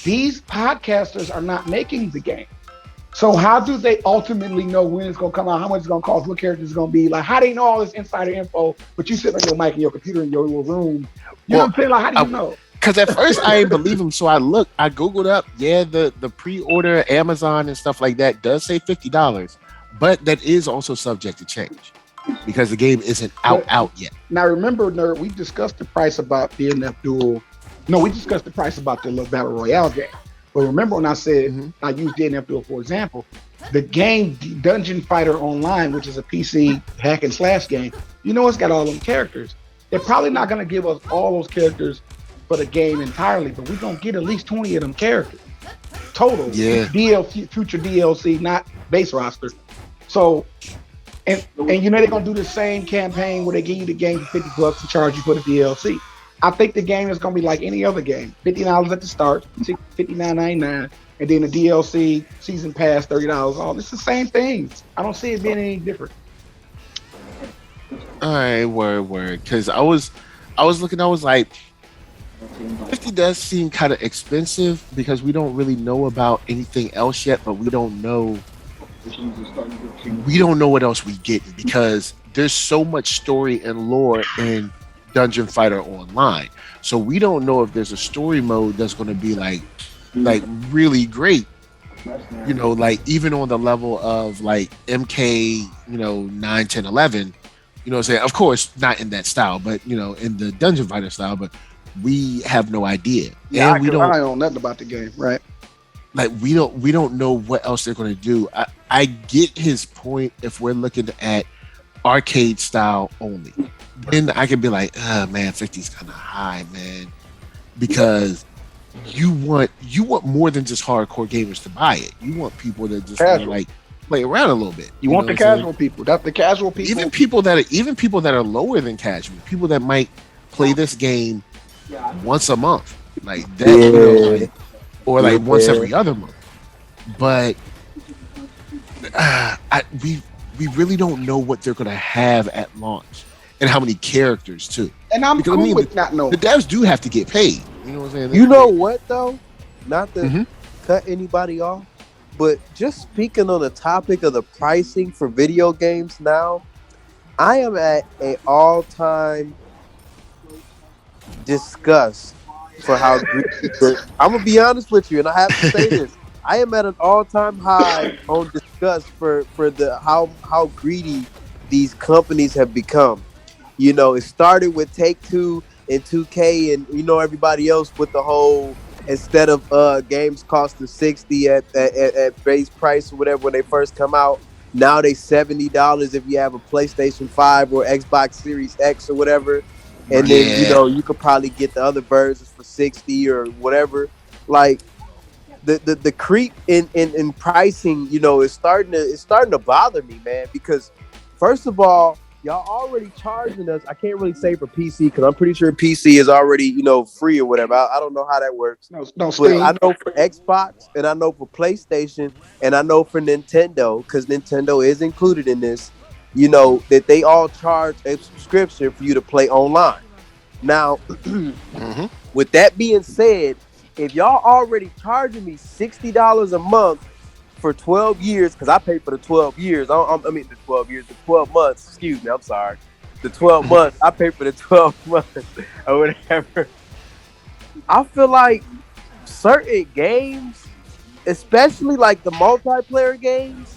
these podcasters are not making the game. So how do they ultimately know when it's going to come out, how much it's going to cost, what character it's going to be? Like, how do they know all this insider info, but you sit on your mic and your computer in your little room? You know what I'm saying? Like, how do you know? Because at first I didn't believe him, so I Googled up. Yeah, the pre-order Amazon and stuff like that does say $50, but that is also subject to change because the game isn't out yet. Now remember, Nerd, we discussed the price about the NF Duel. No, we discussed the price about the Battle Royale game. But remember when I said I used DNF Duel for example, the game Dungeon Fighter Online, which is a PC hack and slash game, you know it's got all them characters. They're probably not going to give us all those characters for the game entirely, but we're going to get at least 20 of them characters total. Yeah. DLC, future DLC, not base roster. So, and you know they're going to do the same campaign where they give you the game for $50 and charge you for the DLC. I think the game is going to be like any other game. $50 at the start, $59.99, and then the DLC season pass, $30 off. It's the same thing. I don't see it being any different. All right, word. Because I was looking, I was like, 50 does seem kind of expensive because we don't really know about anything else yet, but we don't know what else we get because there's so much story and lore in Dungeon Fighter Online. So we don't know if there's a story mode that's going to be like really great. You know, like even on the level of like MK, 9, 10, 11, you know what I'm saying? Of course, not in that style, but in the Dungeon Fighter style, but we have no idea. Yeah, and I don't know nothing about the game, right? Like we don't know what else they're going to do. I get his point if we're looking at arcade style only. Then I can be like, man, 50 is kind of high, man, because you want more than just hardcore gamers to buy it. You want people that just want to like play around a little bit. You want the casual people. That's the casual people. Even people that are lower than casual, people that might play this game once a month, like that, or like once every other month. But we really don't know what they're going to have at launch and how many characters too. And I'm cool with not knowing. The devs do have to get paid. You know what I'm saying? You know what though? Not to cut anybody off, but just speaking on the topic of the pricing for video games now, I am at an all-time disgust for how I'm gonna be honest with you, and I have to say this. I am at an all-time high on disgust for the how greedy these companies have become. It started with Take-Two and 2K and everybody else with the whole instead of games costing $60 at base price or whatever when they first come out, now they $70 if you have a PlayStation 5 or Xbox Series X or whatever. And then you could probably get the other versions for $60 or whatever. Like the creep in pricing, is starting to bother me, man. Because first of all, y'all already charging us. I can't really say for PC because I'm pretty sure PC is already free or whatever. I don't know how that works. No, but I know for Xbox and I know for PlayStation and I know for Nintendo because Nintendo is included in this. That they all charge a subscription for you to play online. Now, with that being said, if y'all already charging me $60 a month for 12 years, because I paid for the 12 years, the 12 months, excuse me, I'm sorry. The 12 months, I paid for the 12 months or whatever. I feel like certain games, especially like the multiplayer games,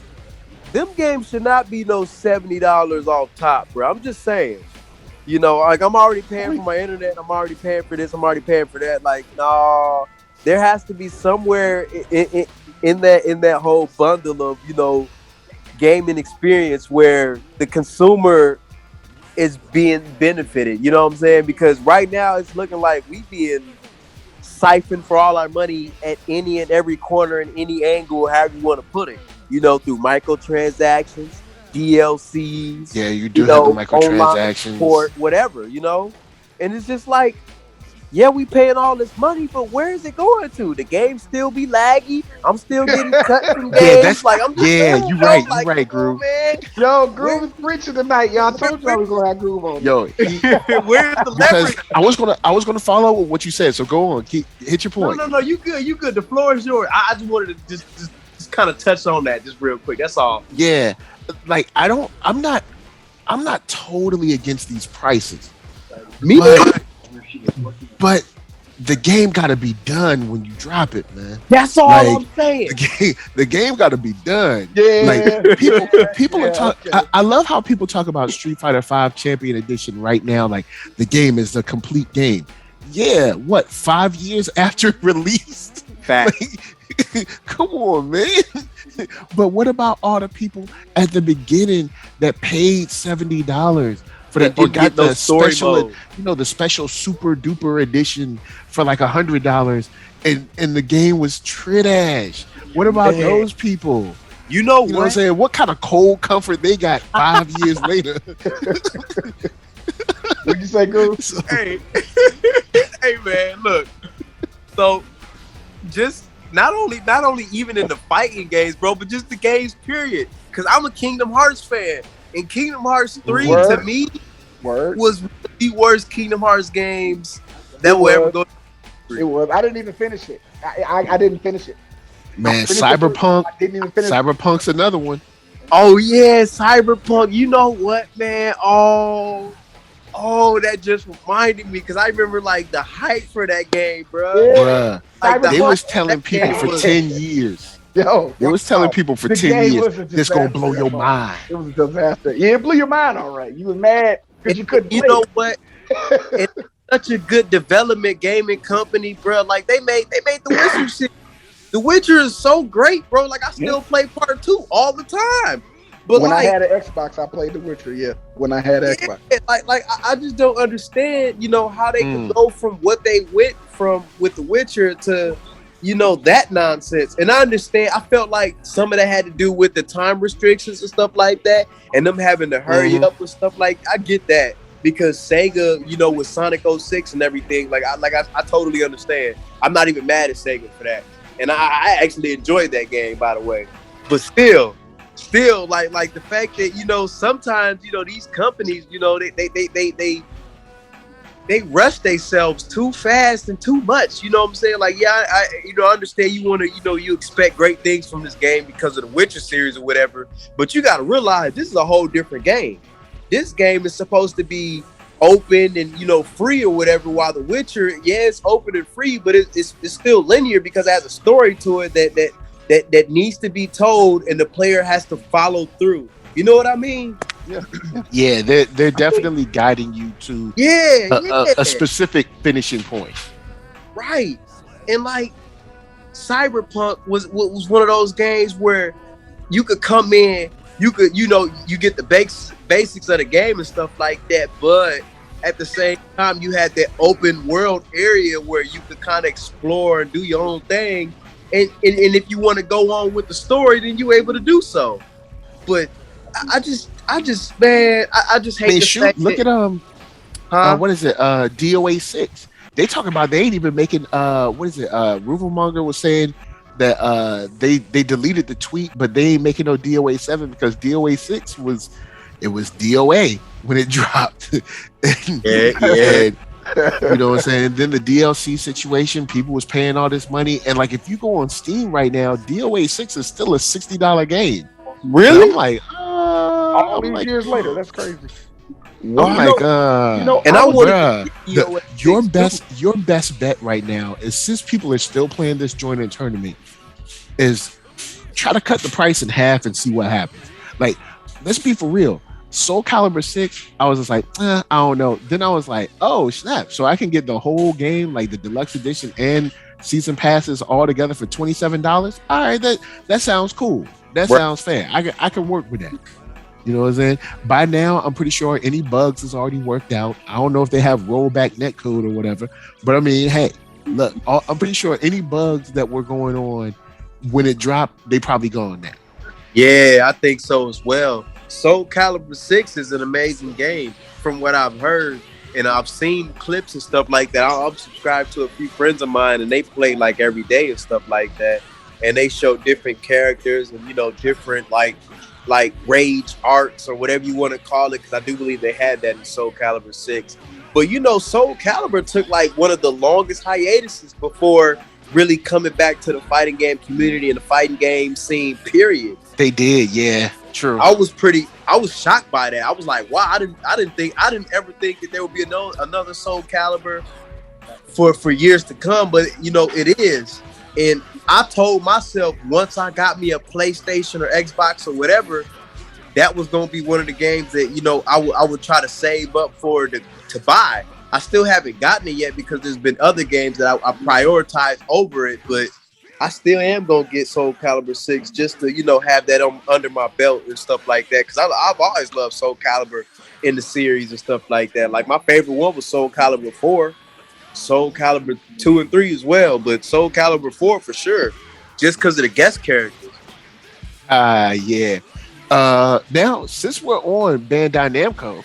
them games should not be no $70 off top, bro. I'm just saying. Like I'm already paying for my internet. I'm already paying for this. I'm already paying for that. Like, no, there has to be somewhere in that whole bundle of, gaming experience where the consumer is being benefited. You know what I'm saying? Because right now it's looking like we being siphoned for all our money at any and every corner and any angle, however you want to put it. You know, through microtransactions, DLCs. Yeah, you do have the microtransactions, support, whatever. You know, and it's just like, yeah, we paying all this money, but where is it going to? The game still be laggy. I'm still getting cut from games. Like I'm just saying, you're right. You're right, Groove. Man. Yo, Groove is preaching tonight, y'all. I told y'all we gonna have Groove on. Yo, where's the leverage? I was gonna follow what you said. So go on, hit your point. No, you good. The floor is yours. I just wanted to just kind of touch on that just real quick. That's all. Yeah, like I'm not totally against these prices. Me. But the game got to be done when you drop it, man. That's all I'm saying. The game got to be done. Yeah. Like people are talking. Okay. I love how people talk about Street Fighter V Champion Edition right now. Like the game is the complete game. Yeah. What? 5 years after it released? Fact. Like, come on, man. But what about all the people at the beginning that paid $70? For that, or got the special, the special super duper edition for like $100, and the game was trash. What about those people? You know what I'm saying? What kind of cold comfort they got 5 years later? What'd you say, Groove? Hey, hey, man, look. So, just not only even in the fighting games, bro, but just the games, period. Because I'm a Kingdom Hearts fan. And Kingdom Hearts 3 to me was the worst Kingdom Hearts games that will ever go. It was. I didn't even finish it. I didn't finish it. Man, Cyberpunk. I didn't even finish Cyberpunk's another one. Oh yeah, Cyberpunk. You know what, man? Oh, that just reminded me because I remember like the hype for that game, bro. Yeah. Like, they was telling people for 10 years. Yo, it was telling people for 10 years, this gonna blow your mind. It was a disaster. Yeah, it blew your mind, all right. You was mad because you couldn't. You know what? It's such a good development gaming company, bro. Like they made the Witcher shit. The Witcher is so great, bro. Like I still play part 2 all the time. But when I had an Xbox, I played The Witcher. Yeah, when I had Xbox. Like I just don't understand, how they could go from what they went from with The Witcher to. That nonsense. And I understand, I felt like some of that had to do with the time restrictions and stuff like that, and them having to hurry up and stuff like I get that. Because Sega, with Sonic 06 and everything, I totally understand. I'm not even mad at Sega for that. And I actually enjoyed that game, by the way. But still, like the fact that, sometimes, these companies, they rush themselves too fast and too much. You know what I'm saying? Like, yeah, I understand you want to, you expect great things from this game because of the Witcher series or whatever. But you got to realize this is a whole different game. This game is supposed to be open and, free or whatever. While the Witcher, yeah, it's open and free, but it's still linear because it has a story to it that needs to be told and the player has to follow through. You know what I mean? Yeah, they're definitely guiding you to a specific finishing point. Right. And like Cyberpunk was one of those games where you could come in, you get the basics of the game and stuff like that, but at the same time you had that open world area where you could kind of explore and do your own thing. And if you want to go on with the story, then you're able to do so. But I just hate the fact look at what is it? DOA 6. They talking about they ain't even making what is it? Ruvelmonger was saying that they deleted the tweet, but they ain't making no DOA 7 because DOA 6 was DOA when it dropped. And, you know what I'm saying? Then the DLC situation, people was paying all this money, and like if you go on Steam right now, DOA 6 is still a $60 game. Really? And I'm like, all these years later, that's crazy. Oh my god! And I want your best bet right now is, since people are still playing this joint in tournament, is try to cut the price in half and see what happens. Like, let's be for real. Soul Calibur 6, I was just like, I don't know. Then I was like, oh snap! So I can get the whole game, like the deluxe edition and season passes all together for $27. All right, that sounds cool. That sounds fair. I can work with that. You know what I'm saying? By now, I'm pretty sure any bugs is already worked out. I don't know if they have rollback netcode or whatever, but I mean, hey, look, I'm pretty sure any bugs that were going on when it dropped, they probably gone now. Yeah, I think so as well. Soul Calibur 6 is an amazing game from what I've heard, and I've seen clips and stuff like that. I'm subscribed to a few friends of mine, and they play like every day and stuff like that. And they show different characters and, you know, different like rage arcs or whatever you want to call it, because I do believe they had that in Soul Calibur 6. But, you know, Soul Calibur took like one of the longest hiatuses before really coming back to the fighting game community and the fighting game scene, period. They did, yeah, true. I was shocked by that. I was like, wow, I didn't ever think that there would be another Soul Calibur for years to come, but you know, it is. And I told myself once I got me a PlayStation or Xbox or whatever, that was going to be one of the games that, you know, I would try to save up for to buy. I still haven't gotten it yet because there's been other games that I prioritize over it, but I still am going to get Soul Calibur 6 just to, you know, have that under my belt and stuff like that, because I've always loved Soul Calibur in the series and stuff like that. Like, my favorite one was Soul Calibur 4, Soul Calibur 2 and 3 as well, but Soul Calibur 4 for sure, just because of the guest characters. Yeah. Now, since we're on Bandai Namco,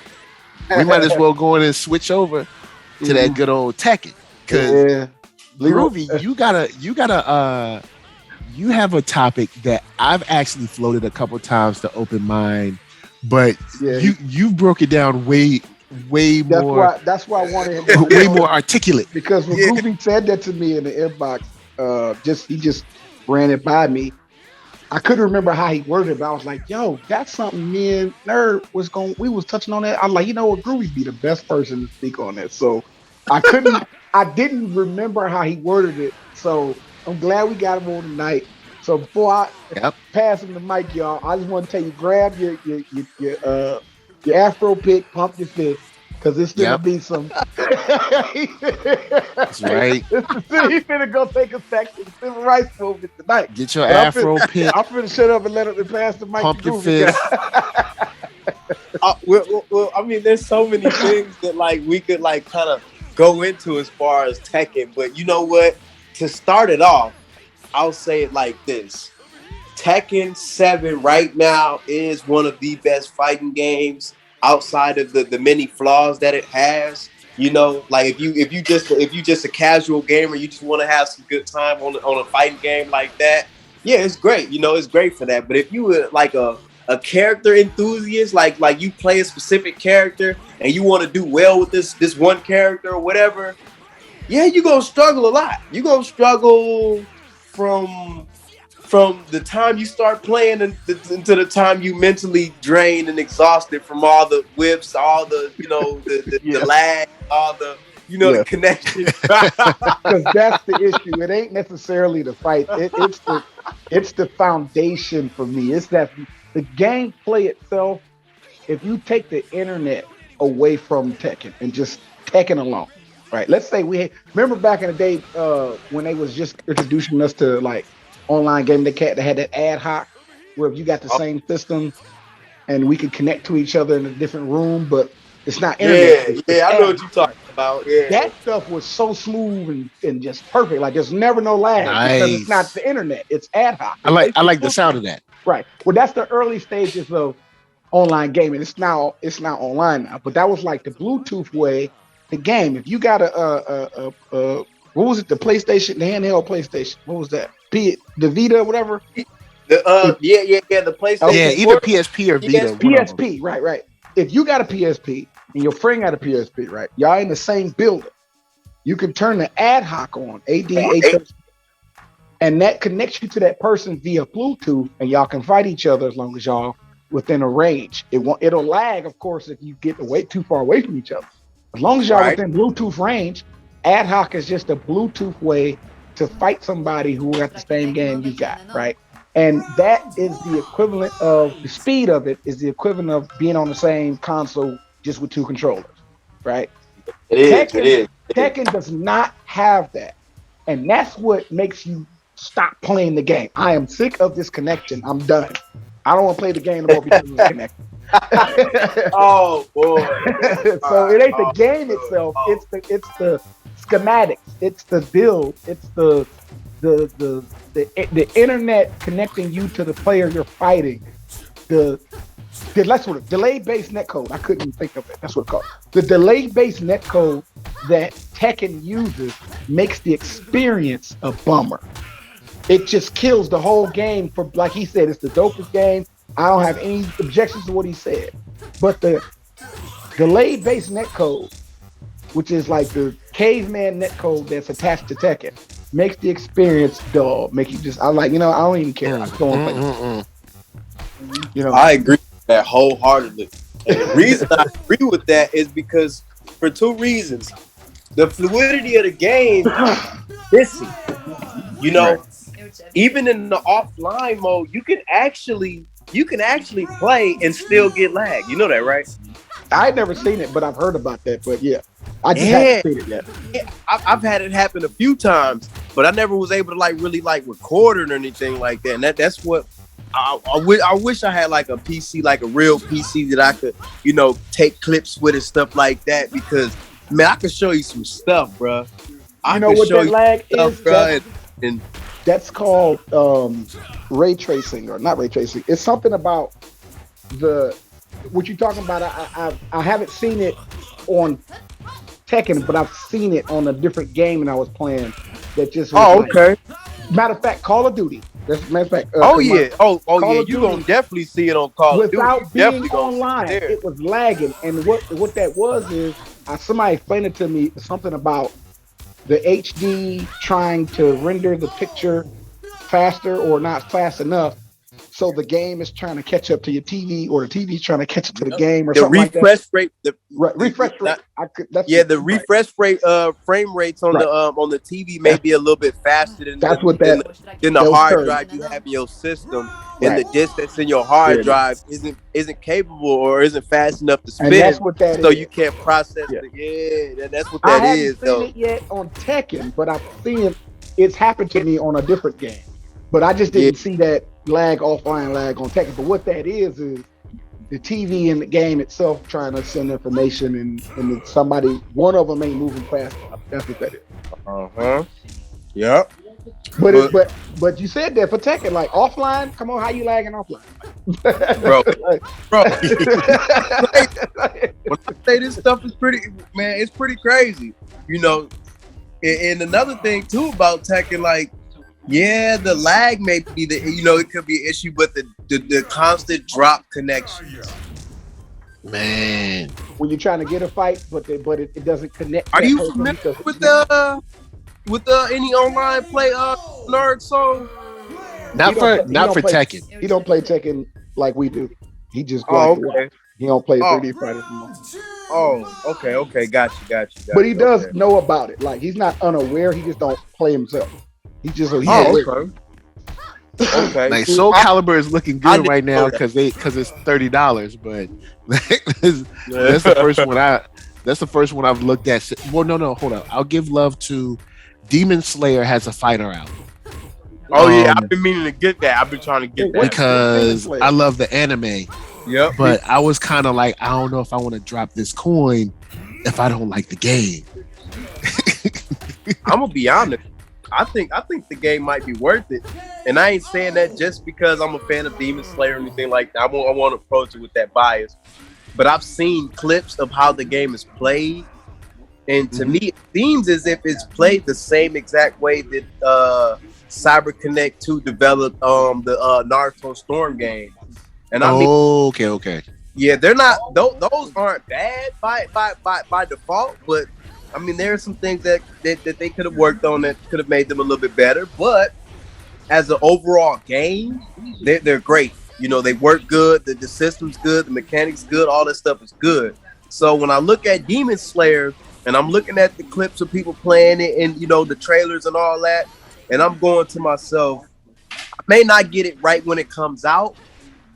we might as well go in and switch over to that good old Tekken. Because Groovy, you have a topic that I've actually floated a couple times to open mine, but you broke it down way more. That's why I wanted him to way more articulate. Because when Groovy said that to me in the inbox, he just ran it by me. I couldn't remember how he worded it, but I was like, yo, that's something me and Nerd we was touching on that. I'm like, you know what, Groovy be the best person to speak on that. So I didn't remember how he worded it. So I'm glad we got him on tonight. So before I pass him the mic, y'all, I just want to tell you, grab your Afro pick, pump your fist, because it's gonna be some. That's right. He's gonna go take us back to the civil rights movement tonight. Get your Afro pick. I'm finna shut up and let him pass the mic. Pump your fist. Well, I mean, there's so many things that like we could like kind of go into as far as Tekken, but you know what? To start it off, I'll say it like this: Tekken 7 right now is one of the best fighting games outside of the many flaws that it has. You know, like if you just a casual gamer, you just want to have some good time on a fighting game like that, yeah, it's great. You know, it's great for that. But if you were like a character enthusiast, like you play a specific character and you want to do well with this one character or whatever, yeah, you're gonna struggle a lot. You're gonna struggle from the time you start playing until the time you mentally drained and exhausted from all the whips, all the, you know, the lag, all the, you know, the connection. Because that's the issue. It ain't necessarily the fight. It's the foundation for me. It's that the gameplay itself. If you take the internet away from Tekken and just Tekken alone, right? Let's say remember back in the day when they was just introducing us to like online game, they had that ad hoc where if you got the same system and we could connect to each other in a different room, but it's not internet. Yeah, I know what you're talking about. Yeah, that stuff was so smooth and just perfect. Like there's never no lag because it's not the internet; it's ad hoc. I like the sound of that. Right. Well, that's the early stages of online gaming. It's now online now, but that was like the Bluetooth way to game. If you got a what was it? The PlayStation, the handheld PlayStation. What was that? The Vita, whatever. The PlayStation. Yeah, either PSP or Vita. PSP, right. If you got a PSP and your friend got a PSP, right? Y'all in the same building. You can turn the ad hoc on, ADHD, and that connects you to that person via Bluetooth, and y'all can fight each other as long as y'all within a range. It'll lag, of course, if you get too far away from each other. As long as y'all within Bluetooth range, ad hoc is just a Bluetooth way to fight somebody who got the same game you got, right? And that is the equivalent of the speed of it is the equivalent of being on the same console just with two controllers, right? It is. Tekken does not have that. And that's what makes you stop playing the game. I am sick of this connection. I'm done. I don't want to play the game anymore because of the connection. Oh boy! So it ain't the game itself. It's the schematics. It's the build. It's the internet connecting you to the player you're fighting. That's what delay-based netcode. I couldn't think of it. That's what it's called. The delay-based netcode that Tekken uses makes the experience a bummer. It just kills the whole game. For like he said, it's the dopest game. I don't have any objections to what he said. But the delay-based netcode, which is like the caveman netcode that's attached to Tekken, makes the experience dull. Make you just, I don't even care. I just don't want to play. I agree with that wholeheartedly. And the reason I agree with that is because for two reasons. The fluidity of the game is missing. Even in the offline mode, you can actually play and still get lag. You know that, right? I've never seen it, but I've heard about that. But yeah, I just haven't seen it yet. Yeah, I've had it happen a few times, but I never was able to really record it or anything like that. And that's what I wish I had, like a PC, like a real PC that I could, take clips with and stuff like that. Because man, I could show you some stuff, bro. You know what that lag is? That's called ray tracing, or not ray tracing. It's something about what you're talking about. I haven't seen it on Tekken, but I've seen it on a different game and I was playing. That just okay. Matter of fact, Call of Duty. Matter of fact. You gonna definitely see it on Call of Duty. Without being online, it was lagging. And what that was is somebody explained it to me. Something about the HD trying to render the picture faster or not fast enough, so the game is trying to catch up to your TV, or the TV is trying to catch up to the game, or the something refresh like that. refresh rate. The refresh rate frame rates on the TV may be a little bit faster than the hard drive you have in your system, and the distance in your hard drive isn't capable or isn't fast enough to spin. And that's what that so is. You can't process it. That's what I that is. I haven't seen it yet on Tekken, but I've seen it's happened to me on a different game. But I just didn't see that offline lag on Tekken. But what that is the TV and the game itself trying to send information, and one of them ain't moving fast enough. That's what that is. Yep. But you said that for Tekken, like offline. Come on, how you lagging offline, bro? When I say this stuff is it's pretty crazy, And another thing too about Tekken, the lag may be it could be an issue, but the constant drop connections. Man, when you're trying to get a fight, but it doesn't connect. Are you familiar with any online play NERDSoul? Not for Tekken. He don't play Tekken like we do. He just he don't play 3D fighters anymore. Okay, got you. But he does know about it. Like, he's not unaware. He just don't play himself. He just okay. Like Soul Calibur is looking good right now because it's $30, but that's the first one that's the first one I've looked at. Well, no, hold on. I'll give love to Demon Slayer has a fighter out. I've been meaning to get that. I've been trying to get that because I love the anime. Yep. But I was kind of like, I don't know if I want to drop this coin if I don't like the game. I'm gonna be honest. I think the game might be worth it, and I ain't saying that just because I'm a fan of Demon Slayer or anything like that. I won't approach it with that bias, but I've seen clips of how the game is played, and to me, it seems as if it's played the same exact way that CyberConnect 2 developed the Naruto Storm game. And I mean, okay. Yeah, they're not; those aren't bad by default, but. I mean, there are some things that they could have worked on that could have made them a little bit better. But as an overall game, they're great. They work good. The system's good. The mechanics good. All this stuff is good. So when I look at Demon Slayer and I'm looking at the clips of people playing it and, the trailers and all that, and I'm going to myself, I may not get it right when it comes out,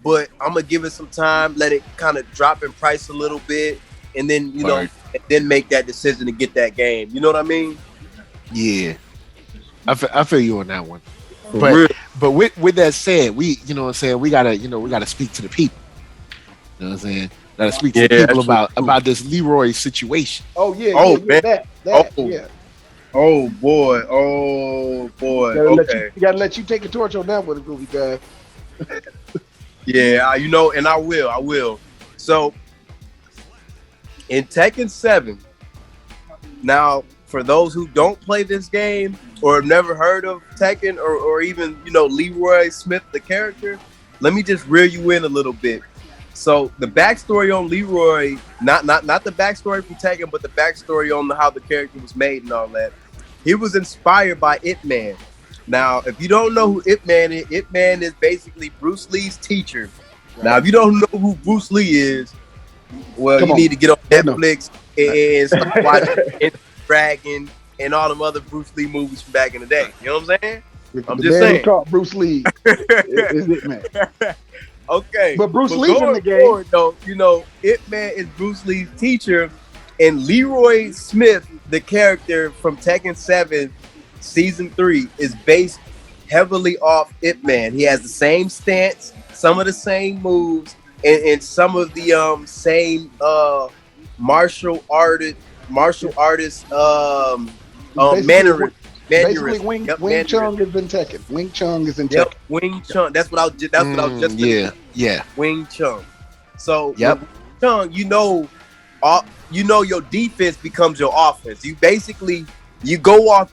but I'm going to give it some time, let it kind of drop in price a little bit. And then, and then make that decision to get that game. You know what I mean? Yeah. I feel you on that one. But with that said, we we gotta speak to the people. You know what I'm saying? Gotta speak to the people about this Leroy situation. Oh yeah, man. that yeah. Oh boy. Gotta let you take a torch on that one, Groovy guy. Yeah, and I will. So in Tekken 7, now for those who don't play this game or have never heard of Tekken or even Leroy Smith the character, let me just reel you in a little bit. So the backstory on Leroy, not the backstory from Tekken, but the backstory on how the character was made and all that. He was inspired by Ip Man. Now, if you don't know who Ip Man is basically Bruce Lee's teacher. Right. Now, if you don't know who Bruce Lee is, well, you need to get on Netflix and start watching Dragon and all them other Bruce Lee movies from back in the day. You know what I'm saying? I'm just saying. Bruce Lee is Ip Man. Okay, but Bruce Lee's in the game. Forward, though, Ip Man is Bruce Lee's teacher, and Leroy Smith, the character from Tekken 7 Season 3, is based heavily off Ip Man. He has the same stance, some of the same moves, and some of the same martial artist mannerisms. Basically, Wing Chun is in Tekken. Wing Chun is in Tekken. Wing Chun. That's what I was just. Yeah. Wing Chun. So Wing Chun, your defense becomes your offense. You basically go off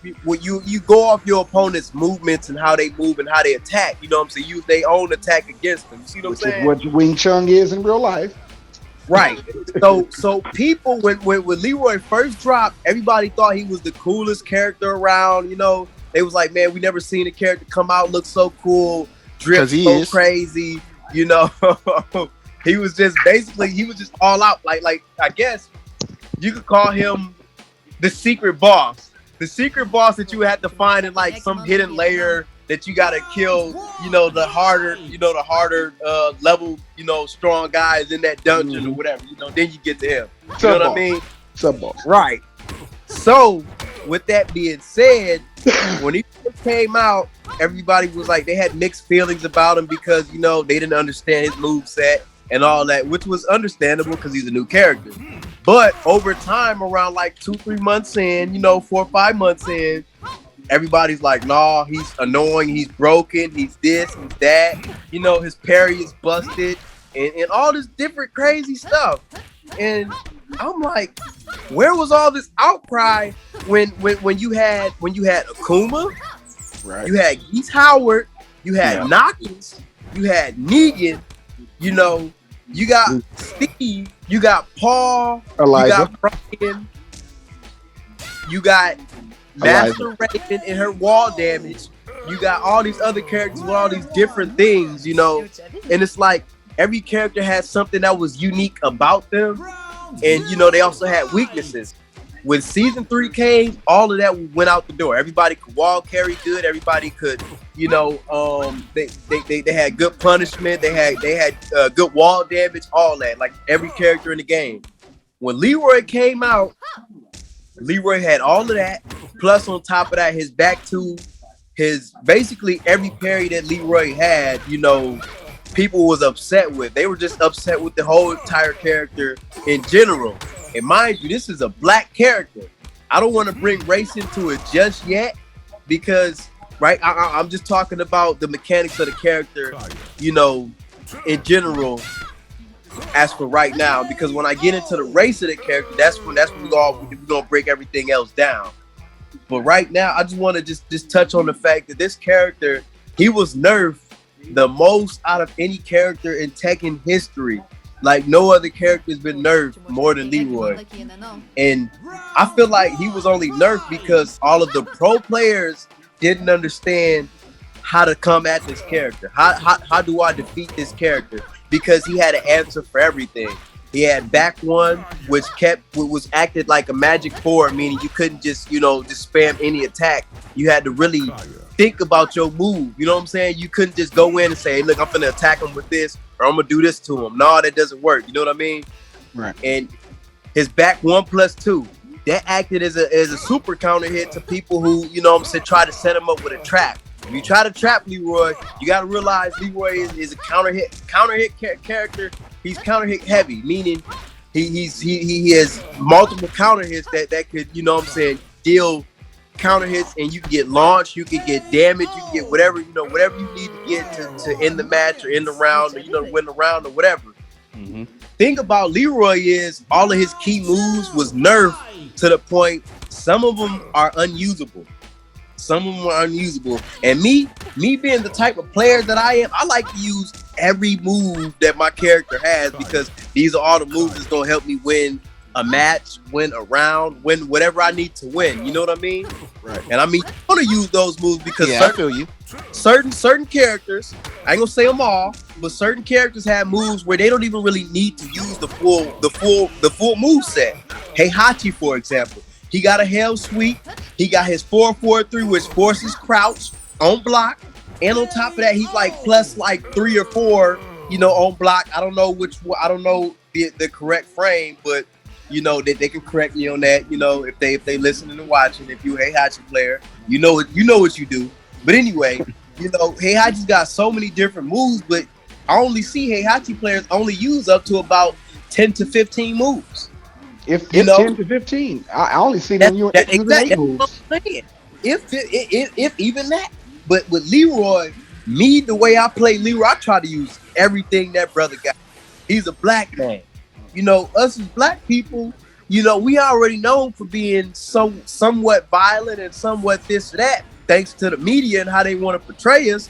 your opponent's movements and how they move and how they attack. You know what I'm saying? Use their own attack against them. You see what I'm saying? Which is what Wing Chun is in real life. Right. So people when Leroy first dropped, everybody thought he was the coolest character around. They was like, man, we never seen a character come out look so cool, drip so crazy. He was just all out. Like I guess you could call him the secret boss. The secret boss that you had to find in like some hidden layer that you gotta kill, the harder level, strong guys in that dungeon or whatever, then you get to him. You know what I mean? Sub-boss. Right. So, with that being said, when he first came out, everybody was like, they had mixed feelings about him because, they didn't understand his moveset and all that, which was understandable because he's a new character. But over time, around like 2-3 months in, 4 or 5 months in, everybody's like, nah, he's annoying, he's broken, he's this, he's that. His parry is busted and all this different crazy stuff. And I'm like, where was all this outcry when you had Akuma, right? You had Geese Howard, you had Knockins, you had Negan, you got Steve, you got Paul, Elijah. You got Brian, you got Master Raven and her wall damage. You got all these other characters with all these different things, and it's like every character had something that was unique about them, and they also had weaknesses. When Season 3 came, all of that went out the door. Everybody could wall carry good. Everybody could, they had good punishment. They had good wall damage. All that, like every character in the game. When Leroy came out, Leroy had all of that. Plus, on top of that, his back to his basically every parry that Leroy had, people was upset with. They were just upset with the whole entire character in general. And mind you, this is a black character. I don't want to bring race into it just yet because, right, I'm just talking about the mechanics of the character, in general, as for right now. Because when I get into the race of the character, that's when we're gonna break everything else down. But right now, I just want to just touch on the fact that this character, he was nerfed the most out of any character in Tekken history. Like no other character has been nerfed more than Leroy. And I feel like he was only nerfed because all of the pro players didn't understand how to come at this character. How do I defeat this character? Because he had an answer for everything. He had back one, which was acted like a magic four, meaning you couldn't just spam any attack. You had to really think about your move. You know what I'm saying? You couldn't just go in and say, look, I'm gonna attack him with this, or I'm gonna do this to him. No, that doesn't work. You know what I mean? Right. And his back 1+2, that acted as a super counter hit to people who, try to set him up with a trap. If you try to trap Leroy, you got to realize Leroy is a counter hit character. He's counter hit heavy, meaning he has multiple counter hits that could, you know what I'm saying, deal counter hits, and you can get launched, you can get damage, you can get whatever, you know, whatever you need to get to end the match or end the round, or, you know, win the round or whatever. Mm-hmm. Thing about Leroy is all of his key moves was nerfed to the point some of them are unusable. Some of them are unusable. And me being the type of player that I am, I like to use every move that my character has, because these are all the moves that's gonna help me win a match, win a round, win whatever I need to win. You know what I mean? Right. And I mean, I'm gonna use those moves because I feel you. Certain characters, I ain't gonna say them all, but certain characters have moves where they don't even really need to use the full move set. Heihachi, for example, he got a hell sweep. He got his 4-4-3, which forces crouch on block, and on top of that, he's like plus like 3 or 4, you know, on block. I don't know which one. I don't know the correct frame, but you know that they can correct me on that. You know, if they listening and watching, if you a Heihachi player, you know what you do. But anyway, you know, Heihachi's got so many different moves, but I only see Heihachi players only use up to about 10 to 15 moves. If 10 to 15, I only see them using 8 moves. If even that. But with Leroy, the way I play Leroy, I try to use everything that brother got. He's a black man. You know, us as black people, you know, we already known for being somewhat violent and somewhat this or that, thanks to the media and how they want to portray us.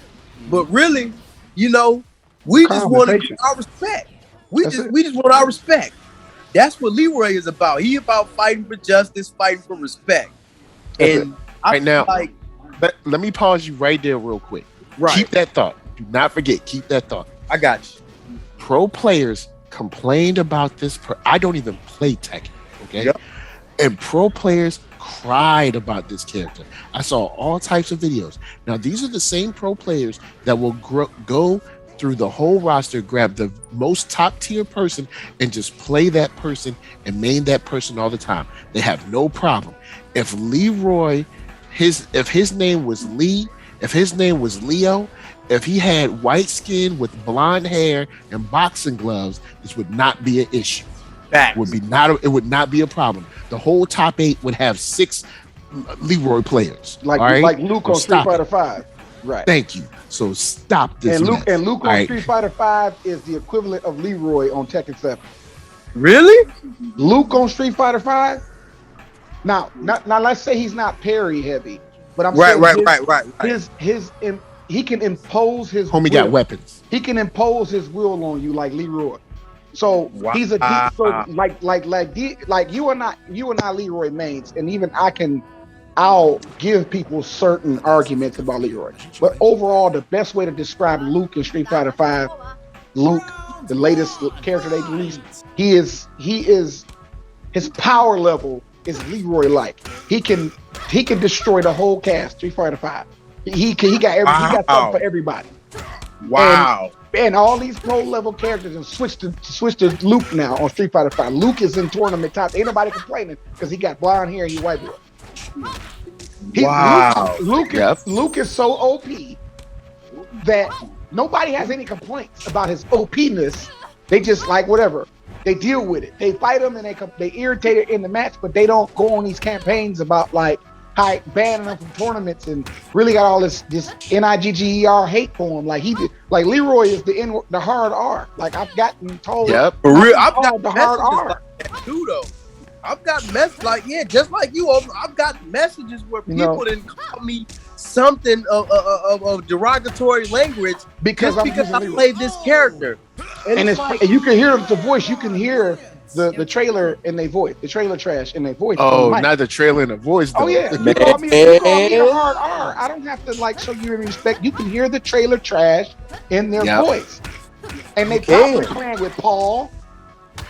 But really, you know, we just want to get our respect. We just want our respect. That's what Leroy is about. He about fighting for justice, fighting for respect. And right now, let me pause you right there real quick. Right. Keep that thought. Do not forget. Keep that thought. I got you. Pro players complained about this. I don't even play Tekken. Okay. Yep. And pro players cried about this character. I saw all types of videos. Now, these are the same pro players that will go through the whole roster, grab the most top tier person and just play that person and main that person all the time. They have no problem. If Leroy, if his name was Lee, if his name was Leo, if he had white skin with blonde hair and boxing gloves, this would not be an issue. It would not be a problem. The whole top 8 would have 6 Leroy players. Like Luke on Street Fighter 5. Right. Thank you. So stop this. And Luke on Street Fighter 5 is the equivalent of Leroy on Tekken 7. Really? Luke on Street Fighter 5? Now let's say he's not parry heavy, but I'm saying right. He can impose his homie will. Got weapons. He can impose his will on you like Leroy. So he's a deep, so like you and I Leroy mains, and even I'll give people certain arguments about Leroy. But overall, the best way to describe Luke in Street Fighter 5, Luke, the latest character they released, he is his power level is Leroy-like. He can destroy the whole cast, Street Fighter 5. He got something for everybody. Wow. And all these pro level characters and switch to Luke now on Street Fighter 5. Luke is in tournament top. Ain't nobody complaining because he got blonde hair and he white boy. Wow. Luke is so OP that nobody has any complaints about his OP-ness. They just like whatever. They deal with it. They fight him and they irritate it in the match, but they don't go on these campaigns about like banning him from tournaments and really got all this NIGGER hate for him. Like Leroy is the hard R. Like I've gotten told. Yep. For real, I've got the hard R like that too though. I've got just like you. I've got messages where people didn't call me something of derogatory language because I played this character. And you can hear the voice. You can hear the trailer in their voice, the trailer trash in their voice. Oh, not the trailer in the voice, though. Oh, yeah. You call me a hard R. I don't have to, show you any respect. You can hear the trailer trash in their voice. And they probably playing with Paul.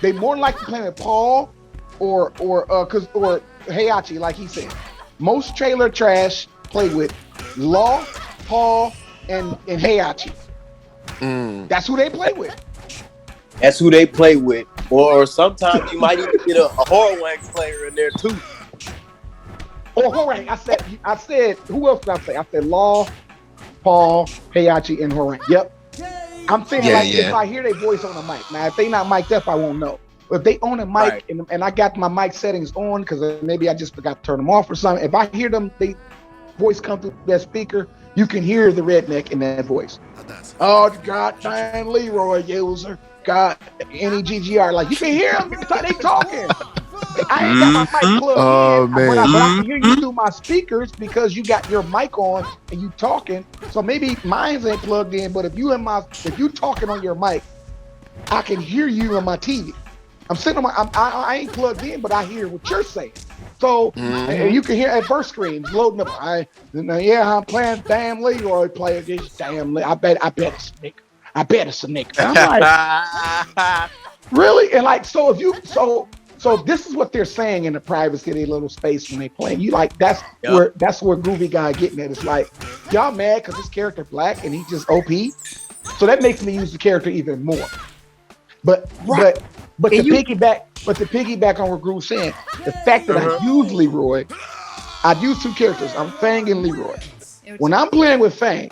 They more likely playing with Paul or Heihachi, like he said. Most trailer trash play with Law, Paul, and Heihachi. That's who they play with. That's who they play with. Or sometimes you might even get a Horwank player in there too. Oh, Horwank. I said, who else did I say? I said Law, Paul, Heihachi, and Horan. Yep. I'm saying if I hear their voice on the mic. Now, if they not mic'd up, I won't know. But if they on a mic and I got my mic settings on because maybe I just forgot to turn them off or something, if I hear them, they voice come through that speaker, you can hear the redneck in that voice. Oh, goddamn Leroy user. God, NEGGR. Like, you can hear them. They talking. I ain't got my mic plugged in, but I can hear you through my speakers because you got your mic on and you talking. So maybe mine ain't plugged in, but if you talking on your mic, I can hear you on my TV. I'm sitting on I ain't plugged in, but I hear what you're saying. So and you can hear at first screens loading up. I'm playing damn Leroy player this damn. I bet it's a nigga. I bet it's a nigga. And I'm like, really? And like, so this is what they're saying in the privacy of their little space when they play. You like that's where Groovy guy getting at. It's like y'all mad because this character black and he just OP. So that makes me use the character even more. But to piggyback on what Groove's saying, the fact that I use Leroy, I use two characters. I'm Fang and Leroy. When I'm playing with Fang,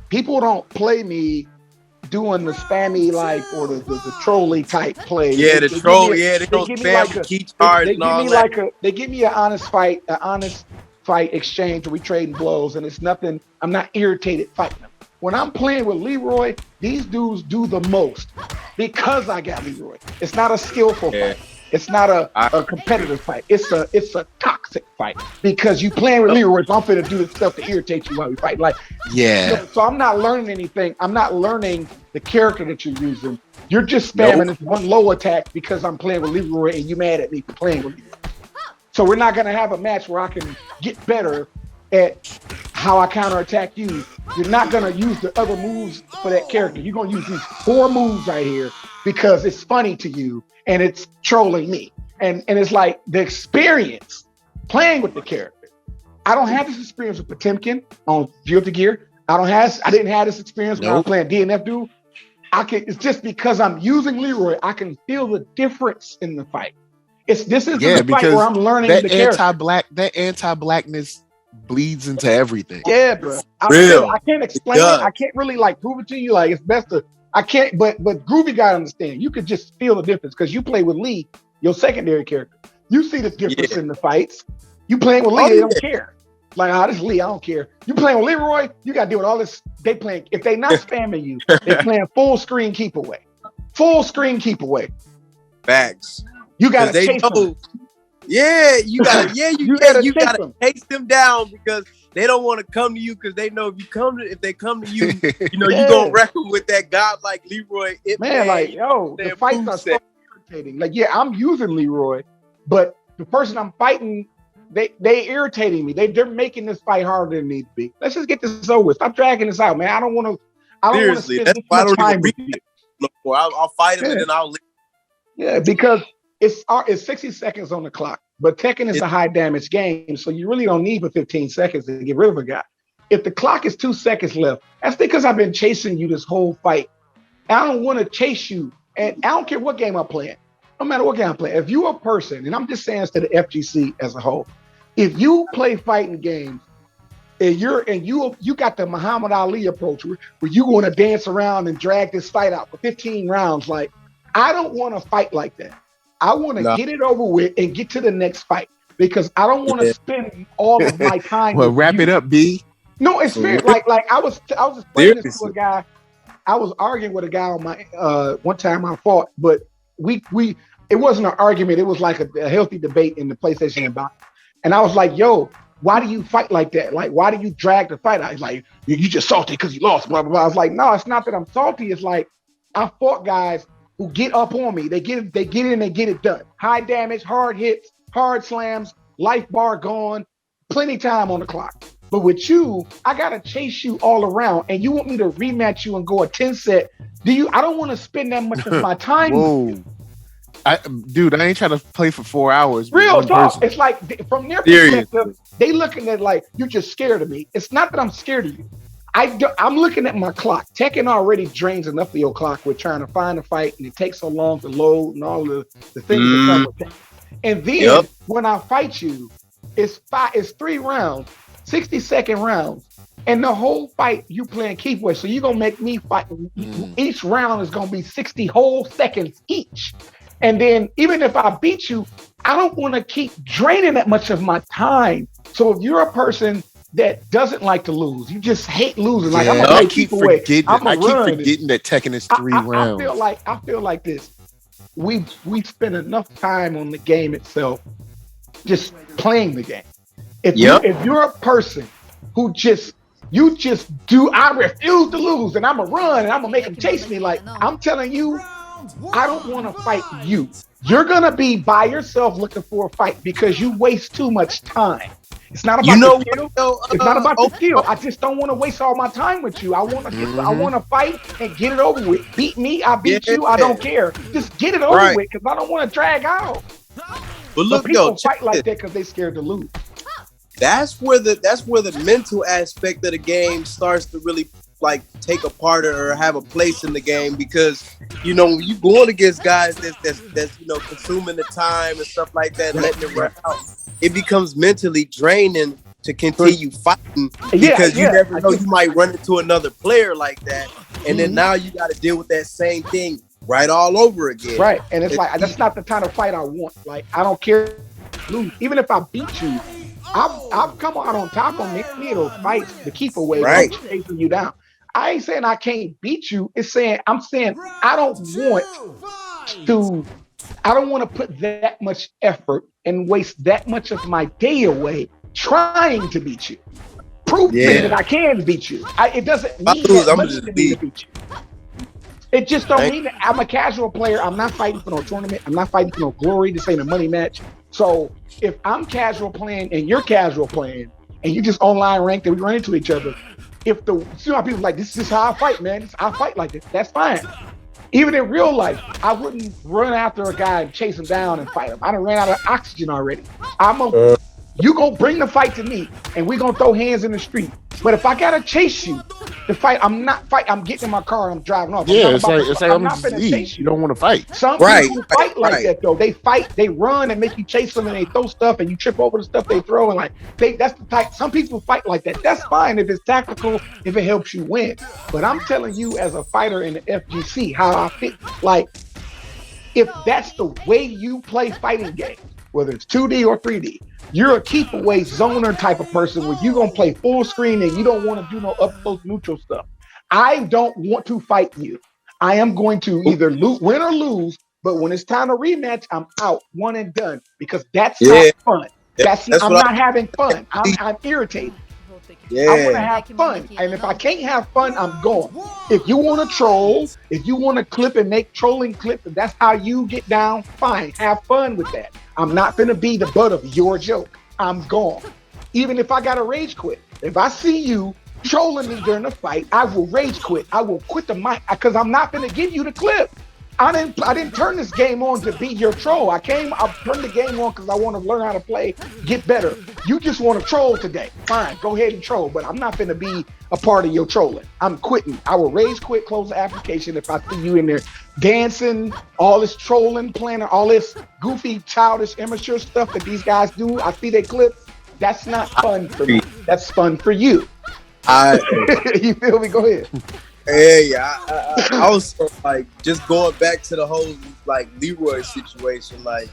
people don't play me doing the spammy or the trolly type play. Yeah, they don't spam the key charge and all that. They give me an honest fight exchange where we trading blows, and it's nothing. I'm not irritated fighting them. When I'm playing with Leroy, these dudes do the most because I got Leroy. It's not a skillful fight. It's not a competitive fight. It's a toxic fight because you playing with Leroy. So I'm finna do this stuff to irritate you while we fight. So I'm not learning anything. I'm not learning the character that you're using. You're just spamming this one low attack because I'm playing with Leroy and you mad at me for playing with Leroy. So we're not gonna have a match where I can get better at how I counterattack you. You're not gonna use the other moves for that character. You're gonna use these 4 moves right here because it's funny to you and it's trolling me. And it's like the experience playing with the character. I don't have this experience with Potemkin on Guilty Gear. I didn't have this experience when I was playing DNF Duel. It's just because I'm using Leroy, I can feel the difference in the fight. This is the fight where I'm learning the character. That anti-blackness bleeds into everything. Yeah, bro. I can't explain it. I can't really prove it to you. It's best to. I can't. But Groovy gotta understand. You could just feel the difference because you play with Lee, your secondary character. You see the difference in the fights. You playing with Lee, they don't care. This is Lee, I don't care. You playing with Leroy, you gotta deal with all this. They playing. If they not spamming you, they playing full screen keep away. Full screen keep away. Facts. You gotta chase them. Yeah, you gotta chase them down because they don't want to come to you because they know if they come to you, you're gonna wreck them with that godlike Leroy. The fights are so irritating. I'm using Leroy, but the person I'm fighting, they irritating me. They're making this fight harder than it needs to be. Let's just get this over with. Stop dragging this out, man. I don't want to. Seriously, that's why I don't even read it no more. I'll fight him and then I'll leave. Yeah, because it's 60 seconds on the clock, but Tekken is a high damage game, so you really don't need for 15 seconds to get rid of a guy. If the clock is 2 seconds left, that's because I've been chasing you this whole fight. I don't want to chase you, and I don't care what game I'm playing. No matter what game I'm playing, if you're a person, and I'm just saying this to the FGC as a whole, if you play fighting games and you got the Muhammad Ali approach where you want to dance around and drag this fight out for 15 rounds, I don't want to fight like that. I want to get it over with and get to the next fight because I don't want to spend all of my time. Well, wrap it up, B. No, it's fair. I was explaining this to a guy. I was arguing with a guy on my one time I fought, but it wasn't an argument. It was like a healthy debate in the PlayStation about. And I was like, "Yo, why do you fight like that? Why do you drag the fight out?" He's like, "You just salty because you lost." Blah blah blah. I was like, "No, it's not that I'm salty. It's I fought guys who get up on me. They get in, they get it done. High damage, hard hits, hard slams, life bar gone, plenty time on the clock. But with you, I gotta chase you all around, and you want me to rematch you and go a 10 set. I don't want to spend that much of my time with you. I ain't trying to play for 4 hours. Real talk. It's from their perspective, they looking at you're just scared of me. It's not that I'm scared of you. I'm looking at my clock. Tekken already drains enough of your clock. We're trying to find a fight, and it takes so long to load and all the things that come with that. And then when I fight you, it's 3 rounds, 60-second rounds, And the whole fight, you playing keep away. So you're going to make me fight. Each round is going to be 60 whole seconds each. And then even if I beat you, I don't want to keep draining that much of my time. So if you're a person that doesn't like to lose, you just hate losing. Like, I'm going to play keep away. I keep forgetting that Tekken is 3 rounds. I feel like this. We spend enough time on the game itself, just playing the game. If you're a person who you just do, I refuse to lose, and I'm gonna run, and I'm gonna make them chase me. Like, I'm telling you, I don't want to fight you. You're gonna be by yourself looking for a fight because you waste too much time. It's not about the skill. It's not about the skill. I just don't want to waste all my time with you. I want to fight and get it over with. Beat me, I beat you. I don't care. Just get it over with because I don't want to drag out. But look, people fight like that because they scared to lose. That's where the mental aspect of the game starts to really like take a part or have a place in the game, because you know when you going against guys that's you know consuming the time and stuff like that, letting it run out, it becomes mentally draining to continue fighting because you never know, you might run into another player like that, and then now you got to deal with that same thing right all over again. Right, and it's like that's not the kind of fight I want. Like, I don't care, lose. Even if I beat you, I've come out on top on me those fights to keep away from chasing you down. I ain't saying I can't beat you. I'm saying I don't want to put that much effort and waste that much of my day away trying to beat you. Prove me that I can beat you. It doesn't mean that much to me to beat you. It just don't mean that I'm a casual player. I'm not fighting for no tournament. I'm not fighting for no glory. This ain't a money match. So if I'm casual playing and you're casual playing and you just online ranked and we run into each other, you know how people like, this is how I fight, man. I fight like this. That's fine. Even in real life, I wouldn't run after a guy and chase him down and fight him. I done ran out of oxygen already. You gonna bring the fight to me and we gonna throw hands in the street. But if I gotta chase you to fight, I'm getting in my car and I'm driving off. I'm not gonna chase you. You don't want to fight. Some people fight like that though. They fight, they run and make you chase them and they throw stuff and you trip over the stuff they throw, and like that's the type. Some people fight like that. That's fine if it's tactical, if it helps you win. But I'm telling you, as a fighter in the FGC, how I feel. Like, if that's the way you play fighting games, whether it's 2D or 3D, you're a keep away zoner type of person where you're going to play full screen and you don't want to do no up close neutral stuff. I don't want to fight you. I am going to either win or lose, but when it's time to rematch, I'm out, one and done, because that's not fun. I'm not having fun. I'm irritated. I want to have fun. And if I can't have fun, I'm gone. If you want to troll, if you want to clip and make trolling clips, and that's how you get down, fine. Have fun with that. I'm not going to be the butt of your joke. I'm gone. Even if I got to rage quit. If I see you trolling me during the fight, I will rage quit. I will quit the mic because I'm not going to give you the clip. I didn't turn this game on to be your troll. I turned the game on because I want to learn how to play, get better. You just want to troll today. Fine, go ahead and troll, but I'm not going to be a part of your trolling. I'm quitting. I will rage quit, close the application if I see you in there dancing, all this trolling, playing, all this goofy, childish, immature stuff that these guys do. I see their clips. That's not fun for me. That's fun for you. You feel me? Go ahead. I was like, just going back to the whole like Leroy situation, like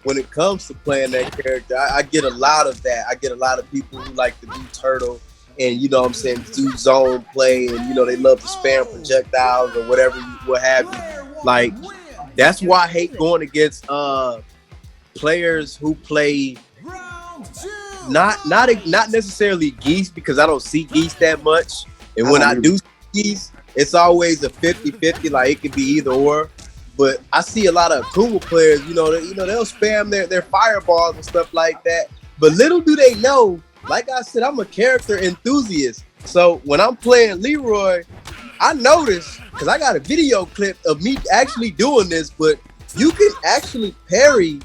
when it comes to playing that character, I get a lot of that. I get a lot of people who like to do turtle and, you know what I'm saying, do zone play, and, you know, they love to spam projectiles or whatever, what have you. Like, that's why I hate going against players who play not necessarily geese, because I don't see geese that much. And when I do see geese, it's always a 50-50, like it could be either or. But I see a lot of Akuma players, they'll spam their fireballs and stuff like that. But little do they know, like I said, I'm a character enthusiast. So when I'm playing Leroy, I notice, because I got a video clip of me actually doing this, but you can actually parry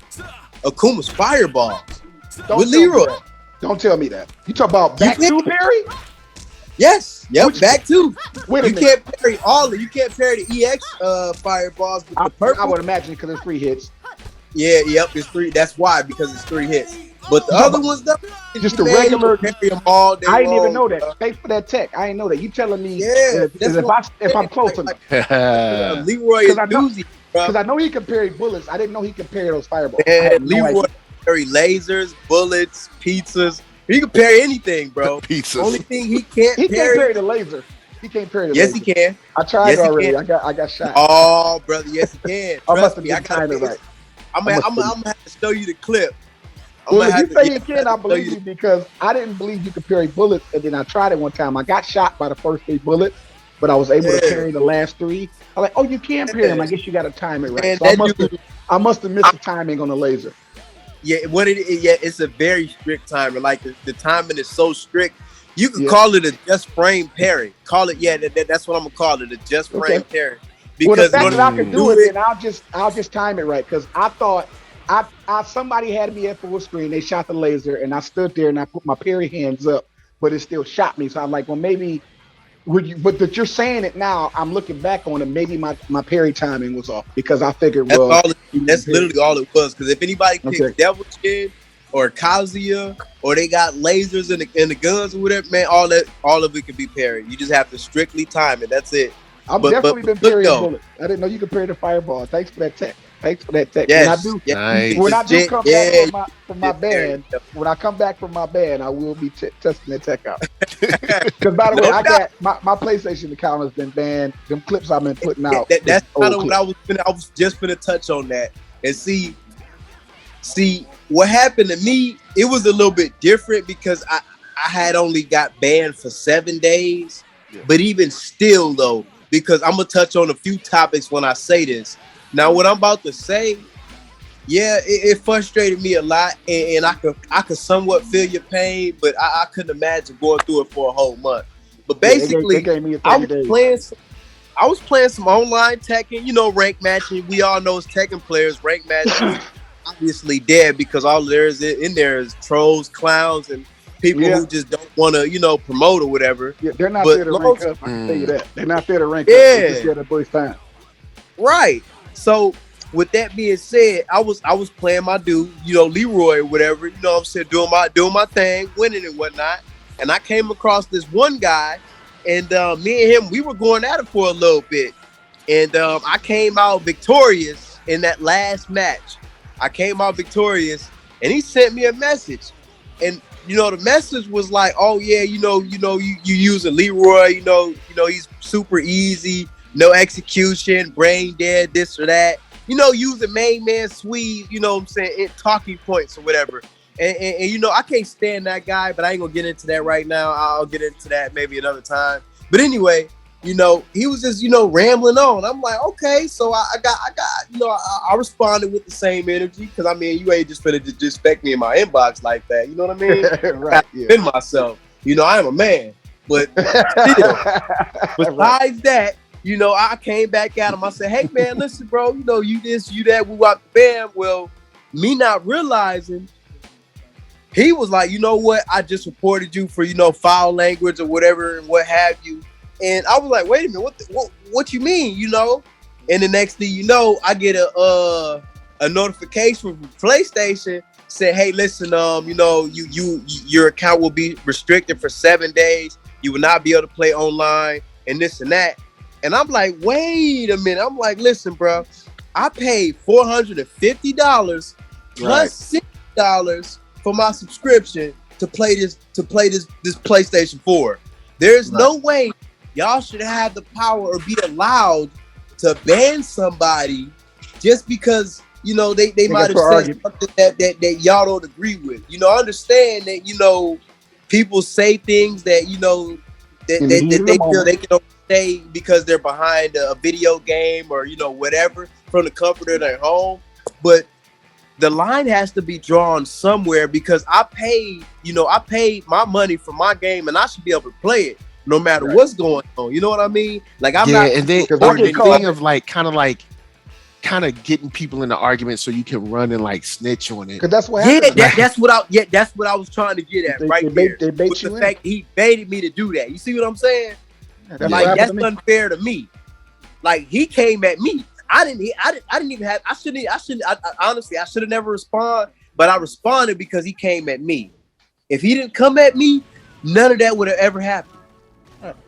Akuma's fireballs with Leroy. Don't tell me that. You talk about back to parry? Yes. Yep. Back two. Wait a minute. Can't parry you can't parry the EX fireballs with the purple. I would imagine because it's 3 hits. Yeah. Yep. It's 3. That's why, because it's 3 hits. But the other ones, though, just the regular. Carry them all day I didn't even know bro. that. Thanks for that tech. I didn't know that. You telling me if I'm close enough. Leroy is doozy, bro. Because I know he can parry bullets. I didn't know he could parry those fireballs. Leroy can parry lasers, bullets, pizzas. He can parry anything, bro. Pizzas. Only thing he can't parry the laser. He can't parry the laser. Yes, he can. I tried already. I got shot. Oh, brother, yes, he can. I must have been timed it right. I'm gonna have to show you the clip. Well, if you say you can, I believe you because I didn't believe you could parry bullets, and then I tried it one time. I got shot by the first 3 bullets, but I was able to parry the last 3. I'm like, oh, you can parry them. I guess you got to time it right. So I must have missed the timing on the laser. Yeah, it's a very strict timer. Like the timing is so strict. You could call it a just frame parry. Call it, that's what I'm gonna call it, a just frame parry. Because the fact that I can do it, then I'll just time it right. Because I thought somebody had me at full screen. They shot the laser, and I stood there and I put my parry hands up, but it still shot me. So I'm like, well, maybe but that you're saying it now, I'm looking back on it. Maybe my parry timing was off because I figured, that's literally all it was. Because if anybody picks Devil Chin or Kazuya, or they got lasers in the guns or whatever, man, all of it can be parried. You just have to strictly time it. That's it. I've definitely been parrying bullets. I didn't know you could parry the fireball. Thanks for that tech. Yes. When I do come back from my band, when I come back from my band, I will be testing that tech out. Because by the way, I got my PlayStation account has been banned. Them clips I've been putting out. That's kind of what I was just gonna touch on that and see what happened to me. It was a little bit different because I had only got banned for 7 days, but even still though, because I'm gonna touch on a few topics when I say this. Now, what I'm about to say, it frustrated me a lot, and I could somewhat feel your pain, but I couldn't imagine going through it for a whole month. But basically, I was playing some online Tekken, rank matching. We all know as Tekken players, rank matching obviously dead because all there is in there is trolls, clowns, and people who just don't want to, promote or whatever. Yeah, they're not there to rank up. I can tell you that. They're not there to rank up. They're just there to waste time. Right. So with that being said, I was playing my dude, Leroy or whatever, what I'm saying, doing my thing, winning and whatnot. And I came across this one guy, and me and him, we were going at it for a little bit. And I came out victorious in that last match. I came out victorious, and he sent me a message. And the message was like, oh yeah, you using Leroy, he's super easy. No execution, brain dead, this or that. Using main man Swede, what I'm saying, talking points or whatever. And I can't stand that guy, but I ain't gonna get into that right now. I'll get into that maybe another time. But anyway, he was just, rambling on. I'm like, okay, so I responded with the same energy because you ain't just finna disrespect me in my inbox like that. You know what I mean? Right. I defend myself. I am a man, but still, besides that. I came back at him. I said, hey, man, listen, bro, you this, you that, we walked the band. Well, me not realizing, he was like, you know what? I just reported you for, foul language or whatever and what have you. And I was like, wait a minute, what you mean, And the next thing you know, I get a notification from PlayStation saying, hey, listen, your account will be restricted for 7 days. You will not be able to play online and this and that. And I'm like, wait a minute. I'm like, listen, bro, I paid $450 plus $60 for my subscription to play this PlayStation 4. There's no way y'all should have the power or be allowed to ban somebody just because they might have said something that y'all don't agree with. I understand that people say things that that they feel they can say because they're behind a video game or whatever from the comfort of their home, but the line has to be drawn somewhere because I paid my money for my game and I should be able to play it no matter what's going on. You know what I mean? Like I'm not. And then the thing of kind of getting people in the argument so you can run and snitch on it. Because that's what happened. That's what I was trying to get at there. With the fact he baited me to do that. You see what I'm saying? That's unfair to me. Like he came at me. I should have never responded but I responded because he came at me. If he didn't come at me, none of that would have ever happened.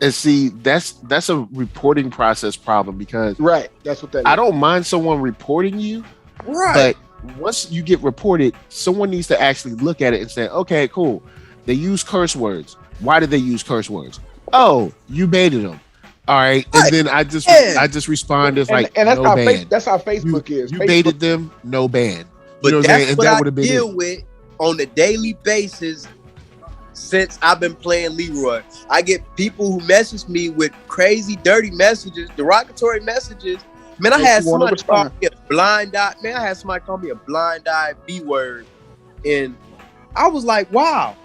And see, that's a reporting process problem because that's what that is. I don't mind someone reporting you, but once you get reported, someone needs to actually look at it and say, okay, cool. They use curse words. Why did they use curse words? Oh, you baited them. All right. And then I just respond as like, and that's no ban. That's how Facebook is. You Facebook. baited them, no ban. But you know that's what I been deal with on a daily basis since I've been playing Leroy. I get people who message me with crazy, dirty messages, derogatory messages. Man, I had somebody call me a blind eye. Man, I had somebody call me a blind eye B-word. And I was like, wow.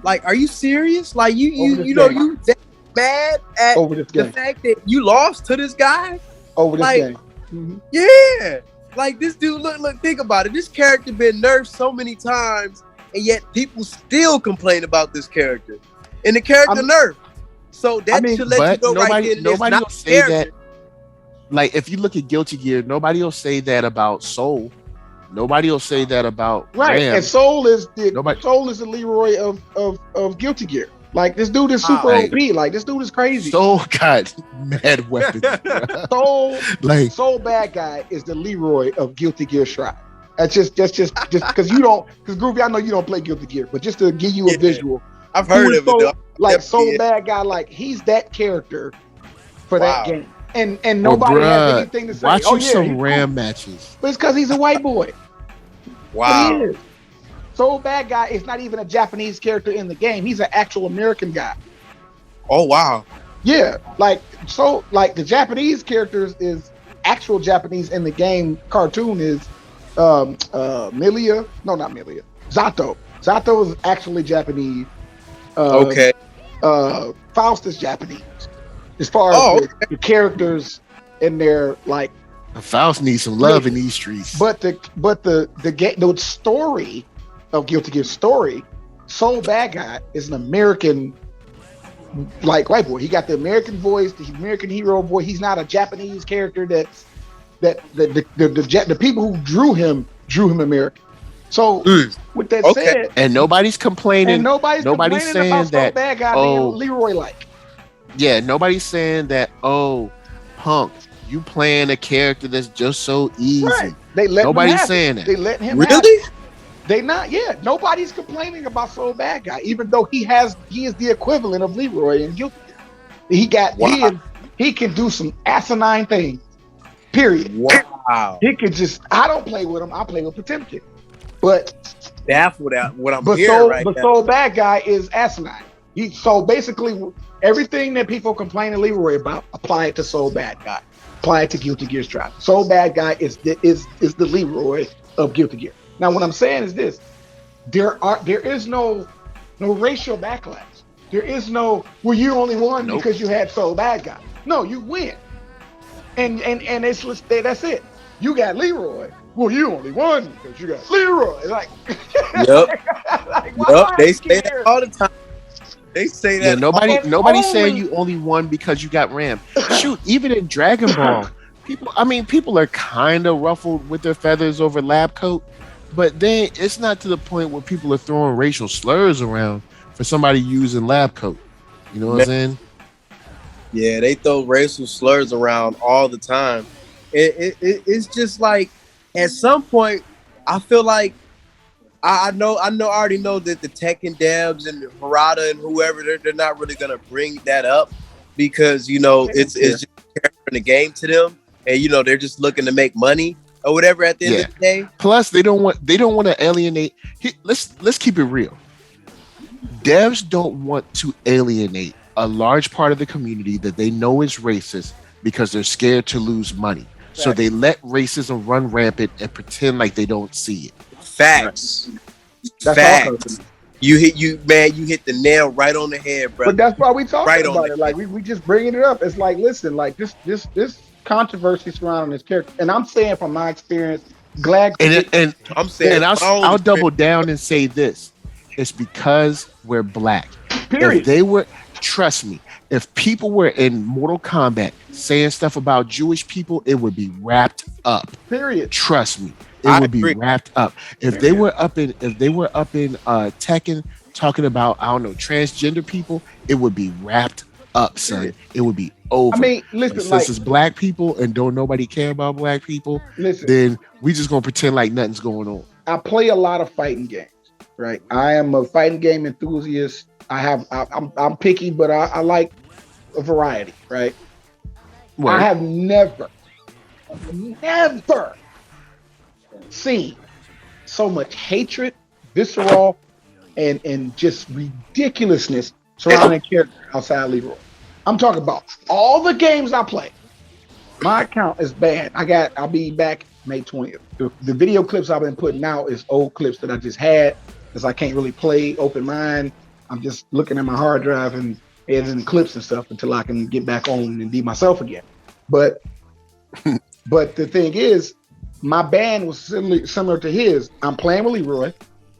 Like, are you serious? Like, you that mad at the fact that you lost to this guy? Over this like, game. Mm-hmm. Yeah. Like, this dude, look, think about it. This character been nerfed so many times, and yet people still complain about this character. And the character nerfed. So that should let you know nobody will say that. Like, if you look at Guilty Gear, nobody will say that about Soul. Nobody will say that about Ram. And Soul is the Leroy of Guilty Gear. Like, this dude is super OP. Like, this dude is crazy. Soul got mad weapons. Soul bad guy is the Leroy of Guilty Gear Shrine. That's just because you don't, because Groovy, I know you don't play Guilty Gear, but just to give you a visual, I've heard of it. Like, Soul bad guy, like, he's that character for that game. And nobody has anything to say. Watch some Ram matches. But it's because he's a white boy. Wow. Soul bad guy is not even a Japanese character in the game. He's an actual American guy. Oh wow. Yeah, like the Japanese characters is actual Japanese in the game. Cartoon is Milia. No, not Milia. Zato. Zato is actually Japanese. Okay. Faust is Japanese. As far as the characters and their like. Faust needs some love in these streets. But the story of Guilty Gear story, Soul Bad Guy is an American like white boy. He got the American voice, the American hero voice. He's not a Japanese character that the people who drew him American. So with that said, and nobody's complaining. And nobody's saying about that Soul Bad Guy being Leroy like. Yeah, nobody's saying that. Oh, Punk, you playing a character that's just so easy. Right. Nobody's saying that. They let him really. They not. Yeah, nobody's complaining about Soul Bad Guy, even though he is the equivalent of Leroy and Guilty Gear. He can do some asinine things. Period. Wow. He could just. I don't play with him. I play with Potemkin. But that's what I'm hearing right now. But Soul Bad Guy is asinine. So basically, everything that people complain to Leroy about, apply it to Soul Bad Guy. Apply it to Guilty Gear Strive. Soul Bad Guy is the Leroy of Guilty Gear. Now, what I'm saying is this: there is no racial backlash. There is no you only won because you had Soul Bad Guy. No, you win, and that's it. You got Leroy. Well, you only won because you got Leroy. Like, They say that all the time. They say that. Yeah, nobody's saying you only won because you got Ram. Shoot, even in Dragon Ball, people are kind of ruffled with their feathers over Lab Coat, but then it's not to the point where people are throwing racial slurs around for somebody using Lab Coat. You know what I'm saying? Yeah, they throw racial slurs around all the time. It's just like at some point, I feel like I already know that the Tekken devs and Harada and whoever they're not really gonna bring that up because it's just in the game to them, and they're just looking to make money or whatever at the end of the day. Plus, they don't want to alienate. Let's keep it real. Devs don't want to alienate a large part of the community that they know is racist because they're scared to lose money. Exactly. So they let racism run rampant and pretend like they don't see it. Facts. That's Facts. You hit the nail right on the head, bro. But that's why we talking about it. Like we just bringing it up. It's like, listen, like this controversy surrounding this character, and I'm saying from my experience, I'll double down and say this: it's because we're black. Period. Trust me, if people were in Mortal Kombat saying stuff about Jewish people, it would be wrapped up. Period. Trust me. it would be wrapped up. If they were up in Tekken talking about, I don't know, transgender people, it would be wrapped up, son. It would be over. I mean, listen, but since it's black people and don't nobody care about black people, then we just gonna pretend like nothing's going on. I play a lot of fighting games, right? I am a fighting game enthusiast. I'm picky, but I like a variety, right? I have never seen so much hatred, visceral, and just ridiculousness surrounding characters outside Leroy. I'm talking about all the games I play. My account is banned. I'll be back May 20th. The video clips I've been putting out is old clips that I just had because I can't really play open mind. I'm just looking at my hard drive and editing clips and stuff until I can get back on and be myself again. But the thing is, my ban was similar to his. I'm playing with Leroy,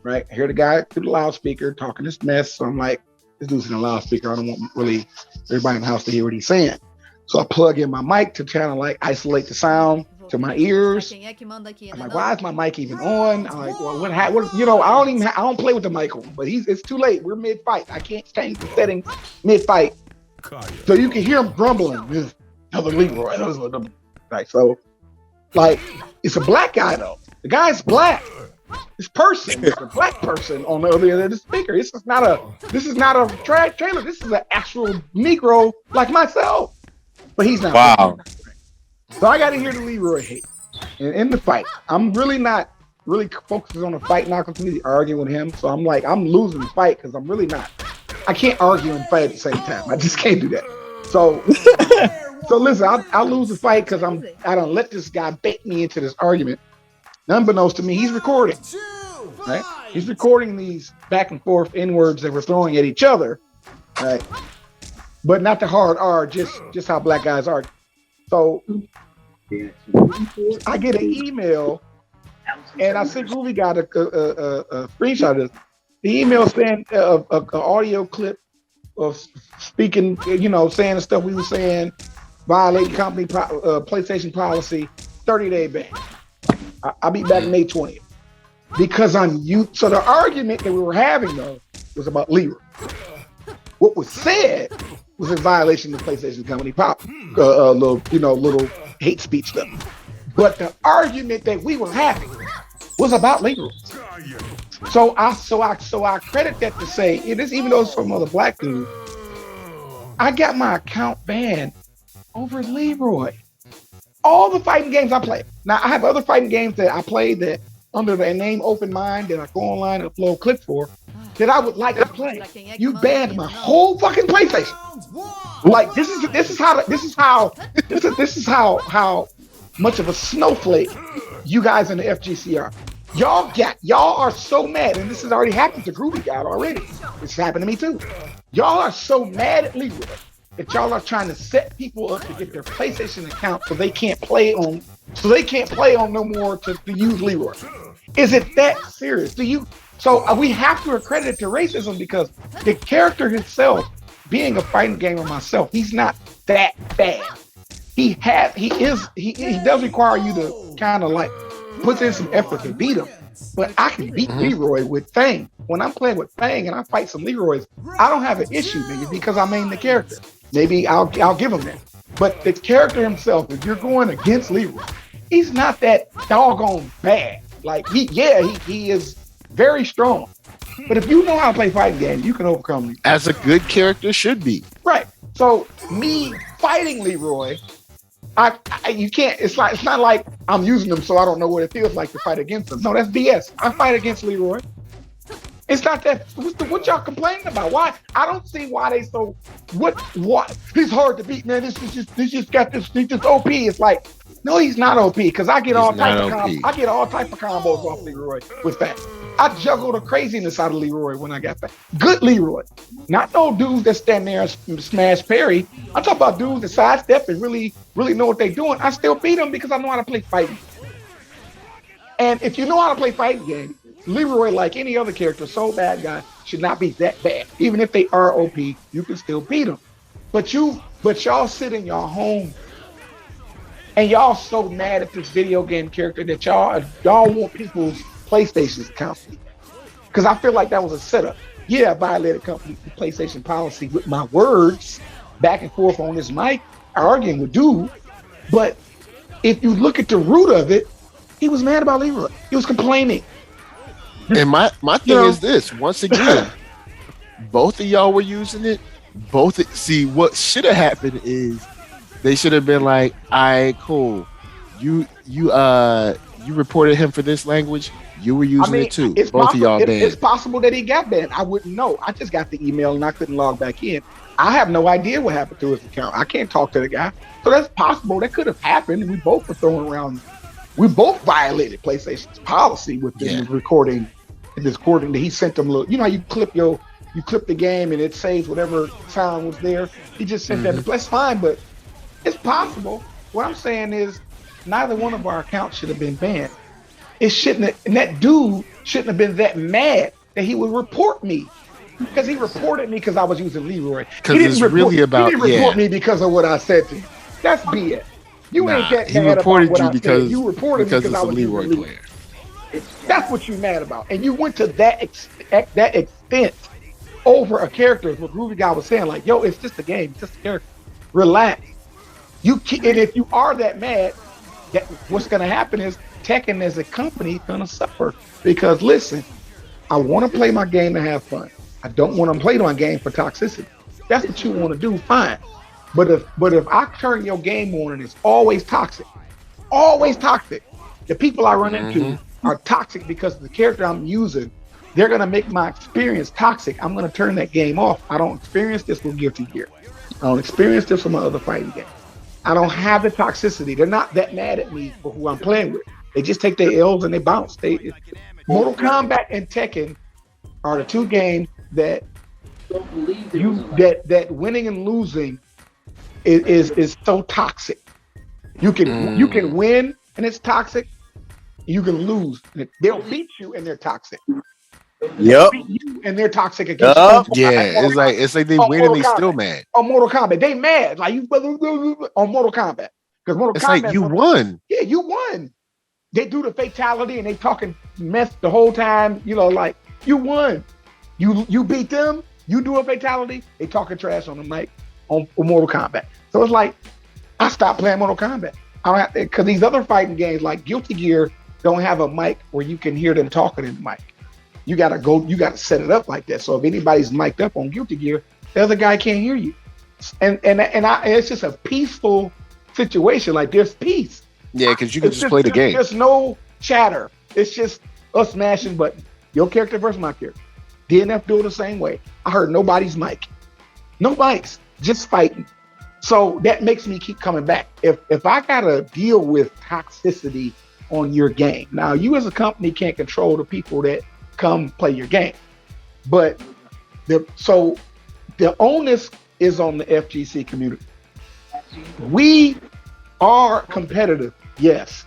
right? I hear the guy through the loudspeaker talking this mess. So I'm like, this dude's in a loudspeaker. I don't want really everybody in the house to hear what he's saying. So I plug in my mic to kind of like isolate the sound to my ears. I'm like, why is my mic even on? I'm like, well, what you know, I don't play with the mic on, but it's too late. We're mid-fight. I can't change the settings mid-fight. So you can hear him grumbling. Another Leroy. Right. So, like, it's a black guy though. The guy's black. This person is a black person on the other end of the speaker. This is not a trailer. This is an actual Negro like myself. But he's not. Wow. So I got to hear the Leroy hate in the fight. I'm really not focusing on the fight, not completely arguing with him. So I'm like, I'm losing the fight because I'm really not. I can't argue and fight at the same time. I just can't do that. So listen, I'll lose the fight because I don't let this guy bait me into this argument. Unbeknownst to me, he's recording. Right? He's recording these back and forth N-words that we're throwing at each other. Right? But not the hard R, just how black guys are. So I get an email, and I sent Groovy got a screenshot of this. The email saying an audio clip of speaking, saying the stuff we were saying, violating company PlayStation policy, 30-day ban. I'll be back May 20th because I'm youth. So the argument that we were having though was about Leroy. What was said was in violation of the PlayStation company little hate speech stuff. But the argument that we were having was about Leroy. So I credit that to say, even though it's from other black dude, I got my account banned over Leroy. All the fighting games I play. Now I have other fighting games that I play that under the name Open Mind that I go online and upload clips for that I would like to play. You banned my whole fucking PlayStation. Like this is how much of a snowflake you guys in the FGC are. Y'all are so mad, and this has already happened to Groovy God already. It's happened to me too. Y'all are so mad at Leroy that y'all are trying to set people up to get their PlayStation account so they can't play on no more to use Leroy. Is it that serious? So we have to accredit it to racism because the character himself, being a fighting gamer myself, he's not that bad. He does require you to kind of like put in some effort to beat him. But I can beat Leroy with Fang. When I'm playing with Fang and I fight some Leroys, I don't have an issue, maybe because I main the character. Maybe I'll give him that. But the character himself, if you're going against Leroy, he's not that doggone bad. Like he is very strong. But if you know how to play fighting games, you can overcome Leroy. As a good character should be. Right. So me fighting Leroy, you can't. It's not like I'm using them, so I don't know what it feels like to fight against them. No, that's BS. I fight against Leroy. It's not that. What y'all complaining about? Why? I don't see why they so. What? He's hard to beat, man. He's just OP. It's like, no, he's not OP because I get all type of combos off Leroy with that. I juggle the craziness out of Leroy when I got that. Good Leroy, not no dudes that stand there and smash parry. I'm talking about dudes that sidestep and really know what they're doing. I still beat them because I know how to play fighting. And if you know how to play fighting game, Leroy, like any other character, so bad guy, should not be that bad. Even if they are OP, you can still beat them. But y'all sit in your home And y'all so mad at this video game character that y'all want people's PlayStation accounts. Because I feel like that was a setup. Yeah, I violated company PlayStation policy with my words back and forth on this mic, arguing with dude. But if you look at the root of it, he was mad about Leroy. He was complaining. And my thing is this: once again, both of y'all were using it. See, what should have happened is they should have been like, "All right, cool. You reported him for this language. You were using it too. Both of y'all banned." It's possible that he got banned. I wouldn't know. I just got the email and I couldn't log back in. I have no idea what happened to his account. I can't talk to the guy. So that's possible. That could have happened. We both were throwing around. We both violated PlayStation's policy with this recording. This recording that he sent them. You know how you clip the game and it saves whatever sound was there. He just sent that. That's fine, but it's possible. What I'm saying is, neither one of our accounts should have been banned. It shouldn't have, and that dude shouldn't have been that mad that he would report me. Because he reported me because I was using Leroy. He didn't report me because of what I said to him. That's BS. You ain't that mad about what I said. You reported me because I was using Leroy player. That's what you're mad about. And you went to that extent over a character, what Groovy guy was saying, like, yo, it's just a game, it's just a character. Relax. And if you are that mad, what's going to happen is Tekken as a company is going to suffer. Because listen, I want to play my game to have fun. I don't want to play my game for toxicity. That's what you want to do, fine. But if I turn your game on and it's always toxic, the people I run into are toxic because of the character I'm using. They're going to make my experience toxic. I'm going to turn that game off. I don't experience this with Guilty Gear. I don't experience this with my other fighting games. I don't have the toxicity. They're not that mad at me for who I'm playing with. They just take their L's and they bounce. Mortal Kombat and Tekken are the two games that that winning and losing is so toxic. You can win and it's toxic. You can lose. They'll beat you and they're toxic. Yep. Beat you and they're toxic against you. Yeah, it's like they win and they still mad. On Mortal Kombat, they mad like you on Mortal Kombat because Mortal Kombat. It's like you won. Yeah, you won. They do the fatality and they talking mess the whole time. You know, like you won. You beat them. You do a fatality. They talking trash on the mic on Mortal Kombat. So it's like I stopped playing Mortal Kombat. I don't have to, because these other fighting games like Guilty Gear don't have a mic where you can hear them talking in the mic. You gotta set it up like that. So if anybody's mic'd up on Guilty Gear, the other guy can't hear you. And it's just a peaceful situation. Like there's peace. Yeah, because you can just play the game. There's no chatter. It's just us smashing buttons. Your character versus my character. DNF do it the same way. I heard nobody's mic. No mics, just fighting. So that makes me keep coming back. If I gotta deal with toxicity on your game, now you as a company can't control the people that come play your game, but the onus is on the FGC community. We are competitive, yes,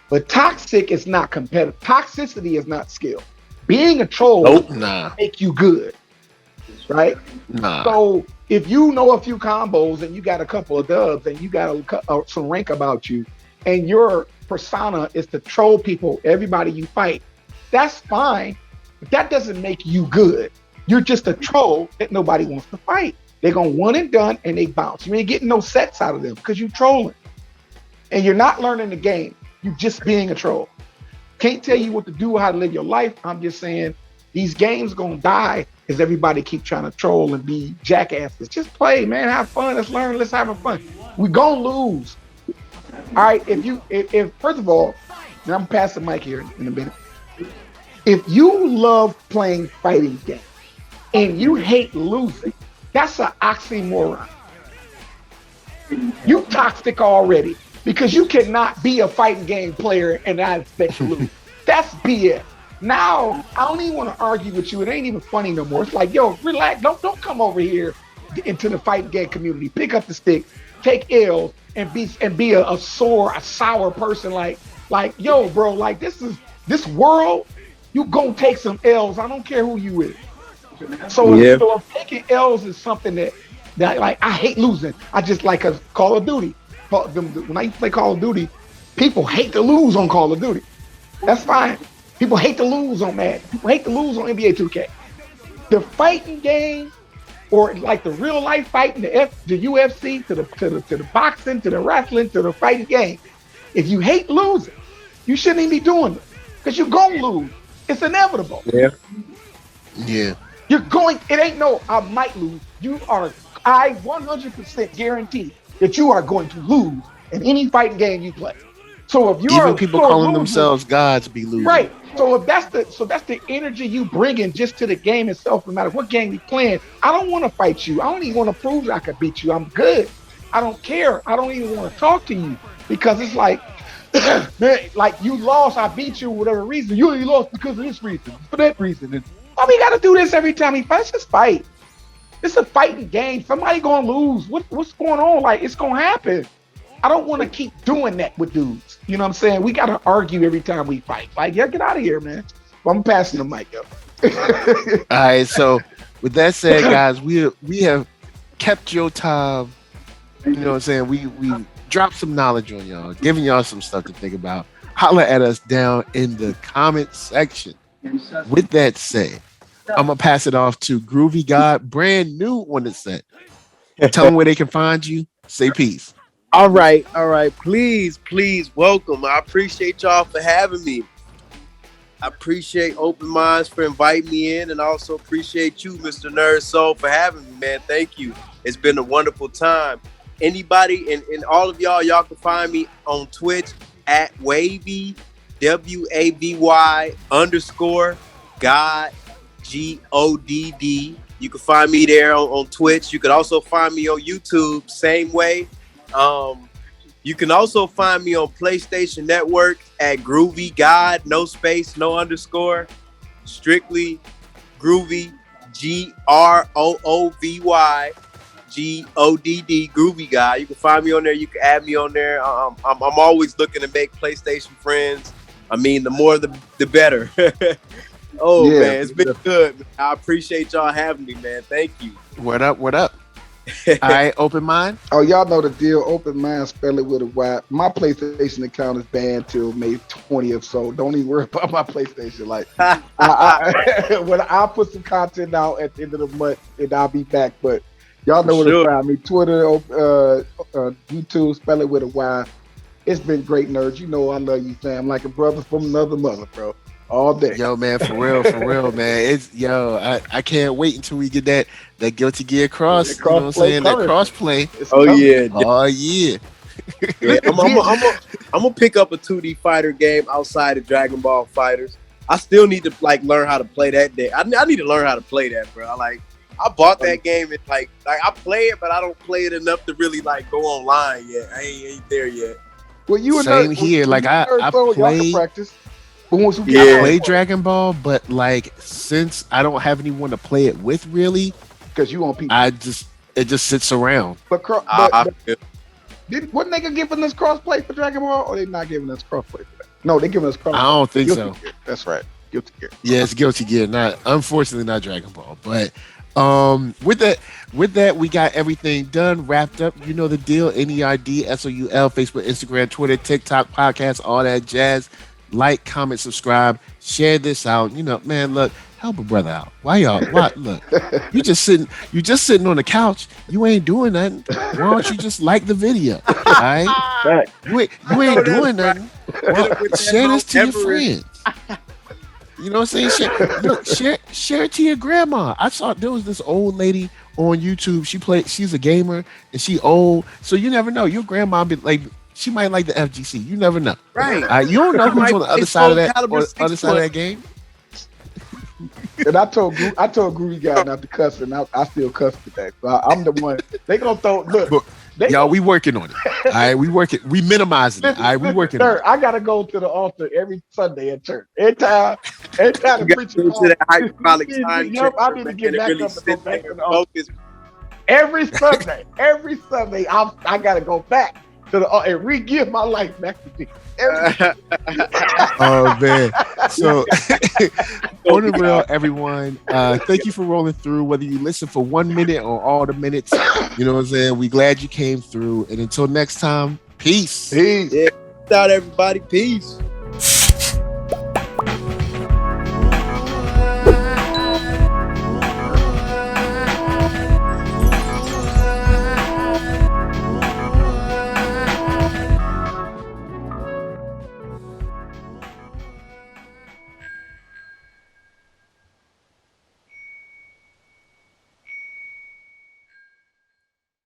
but toxic is not competitive. Toxicity is not skill. Being a troll make you good, right? Nah. So if you know a few combos and you got a couple of dubs and you got some rank about you, and your persona is to troll people, everybody you fight, that's fine. But that doesn't make you good. You're just a troll that nobody wants to fight. They're gonna one and done and they bounce. You ain't getting no sets out of them because you're trolling. And you're not learning the game. You're just being a troll. Can't tell you what to do, how to live your life. I'm just saying these games gonna die because everybody keep trying to troll and be jackasses. Just play, man. Have fun. Let's learn. Let's have fun. We're gonna lose. All right. If first of all, and I'm passing the mic here in a minute. If you love playing fighting games and you hate losing, that's an oxymoron. You toxic already because you cannot be a fighting game player and not expect to lose. That's BS. Now, I don't even want to argue with you. It ain't even funny no more. It's like, yo, relax. Don't come over here into the fighting game community. Pick up the stick, take L's, and be a sour person. Like, yo, bro, like this world, you gonna take some L's. I don't care who you is. So if taking L's is something that like I hate losing. I just like a Call of Duty. when I play Call of Duty, people hate to lose on Call of Duty. That's fine. People hate to lose on Madden. People hate to lose on NBA 2K. The fighting game, or like the real life fighting, the UFC to the boxing to the wrestling to the fighting game. If you hate losing, you shouldn't even be doing it because you're gonna lose. It's inevitable. Yeah. Yeah. You're going. It ain't no I might lose. I 100% guarantee that you are going to lose in any fighting game you play. So if you even people calling themselves gods be losing. Right. So if that's the energy you bring in just to the game itself, no matter what game you're playing, I don't want to fight you. I don't even want to prove that I can beat you. I'm good. I don't care. I don't even want to talk to you because it's like, man, like you lost, I beat you for whatever reason. You only lost because of this reason, for that reason. And why we got to do this every time he fights? Just fight. It's a fighting game. Somebody gonna lose. What's going on? Like it's gonna happen. I don't want to keep doing that with dudes. You know what I'm saying? We got to argue every time we fight. Like, yeah, get out of here, man. Well, I'm passing the mic, yo. All right. So, with that said, guys, we have kept your time. You know what I'm saying? We dropped some knowledge on y'all, giving y'all some stuff to think about. Holler at us down in the comment section. With that said, I'm gonna pass it off to Groovy God, brand new on the set. Tell them where they can find you. Say peace. All right. Please welcome. I appreciate y'all for having me. I appreciate Open Minds for inviting me in, and also appreciate you, Mr. NERDSoul, for having me, man. Thank you. It's been a wonderful time. Anybody and all of y'all can find me on Twitch at Wavy, WAVY _ God, GODD. You can find me there on Twitch. You can also find me on YouTube, same way. You can also find me on PlayStation Network at Groovy God, no space, no underscore, strictly Groovy, GROOVY GODD, Groovy God. You can find me on there. You can add me on there. I'm always looking to make PlayStation friends. I mean, the more the better. Oh yeah, man, it's been good. I appreciate y'all having me, man. Thank you. What up? All right, Open Mind. Oh, y'all know the deal. Open Mind, spell it with a Y. My PlayStation account is banned till May 20th, so don't even worry about my PlayStation. Like, when I'll put some content out at the end of the month, and I'll be back. But y'all know where to find me. Twitter, YouTube, spell it with a Y. It's been great, nerds. You know I love you, fam. Like a brother from another mother, bro. All day. Yo, man, for real, man. I can't wait until we get that Guilty Gear cross. You know what I'm saying? That cross play. Oh yeah. Yeah, I'm gonna pick up a 2D fighter game outside of Dragon Ball Fighters. I still need to learn how to play that. I need to learn how to play that, bro. I bought that game and like I play it, but I don't play it enough to really go online yet. I ain't there yet. Well, you same here. I play. Practice. I play Dragon Ball, but since I don't have anyone to play it with, really, because you want people, it just sits around. But wasn't they giving us crossplay for Dragon Ball, or they not giving us crossplay for that? No, they giving us crossplay. I don't think so. Gear. That's right, Guilty Gear. Yeah, it's Guilty Gear. Unfortunately, not Dragon Ball. But with that, we got everything done, wrapped up. You know the deal. NERDSoul, Facebook, Instagram, Twitter, TikTok, podcast, all that jazz. Like, comment, subscribe, share this out. You know, man, look, help a brother out. Why look, you just sitting on the couch. You ain't doing nothing. Why don't you just like the video? All right? You ain't doing nothing. Well, share this to your friends. You know what I'm saying? Share it to your grandma. I saw there was this old lady on YouTube. She's a gamer and she old. So you never know. Your grandma be like, she might like the FGC. You never know. Right. You don't know who's on the other side of that side of that game. And I told Groovy guy not to cuss, and I still cuss today. So I'm the one. They gonna throw. Look, we working on it. All right, we minimizing it. All right, we working on it. I gotta go to the altar every Sunday at church. Every time the preacher to that hyperbolic time. I need to get back up and go back to the altar. Every Sunday, I gotta go back. and re-give my life back to me. Oh man. So on the real, everyone, thank you for rolling through, whether you listen for 1 minute or all the minutes. You know what I'm saying? We glad you came through. And until next time, peace. Peace. Yeah, out everybody. Peace.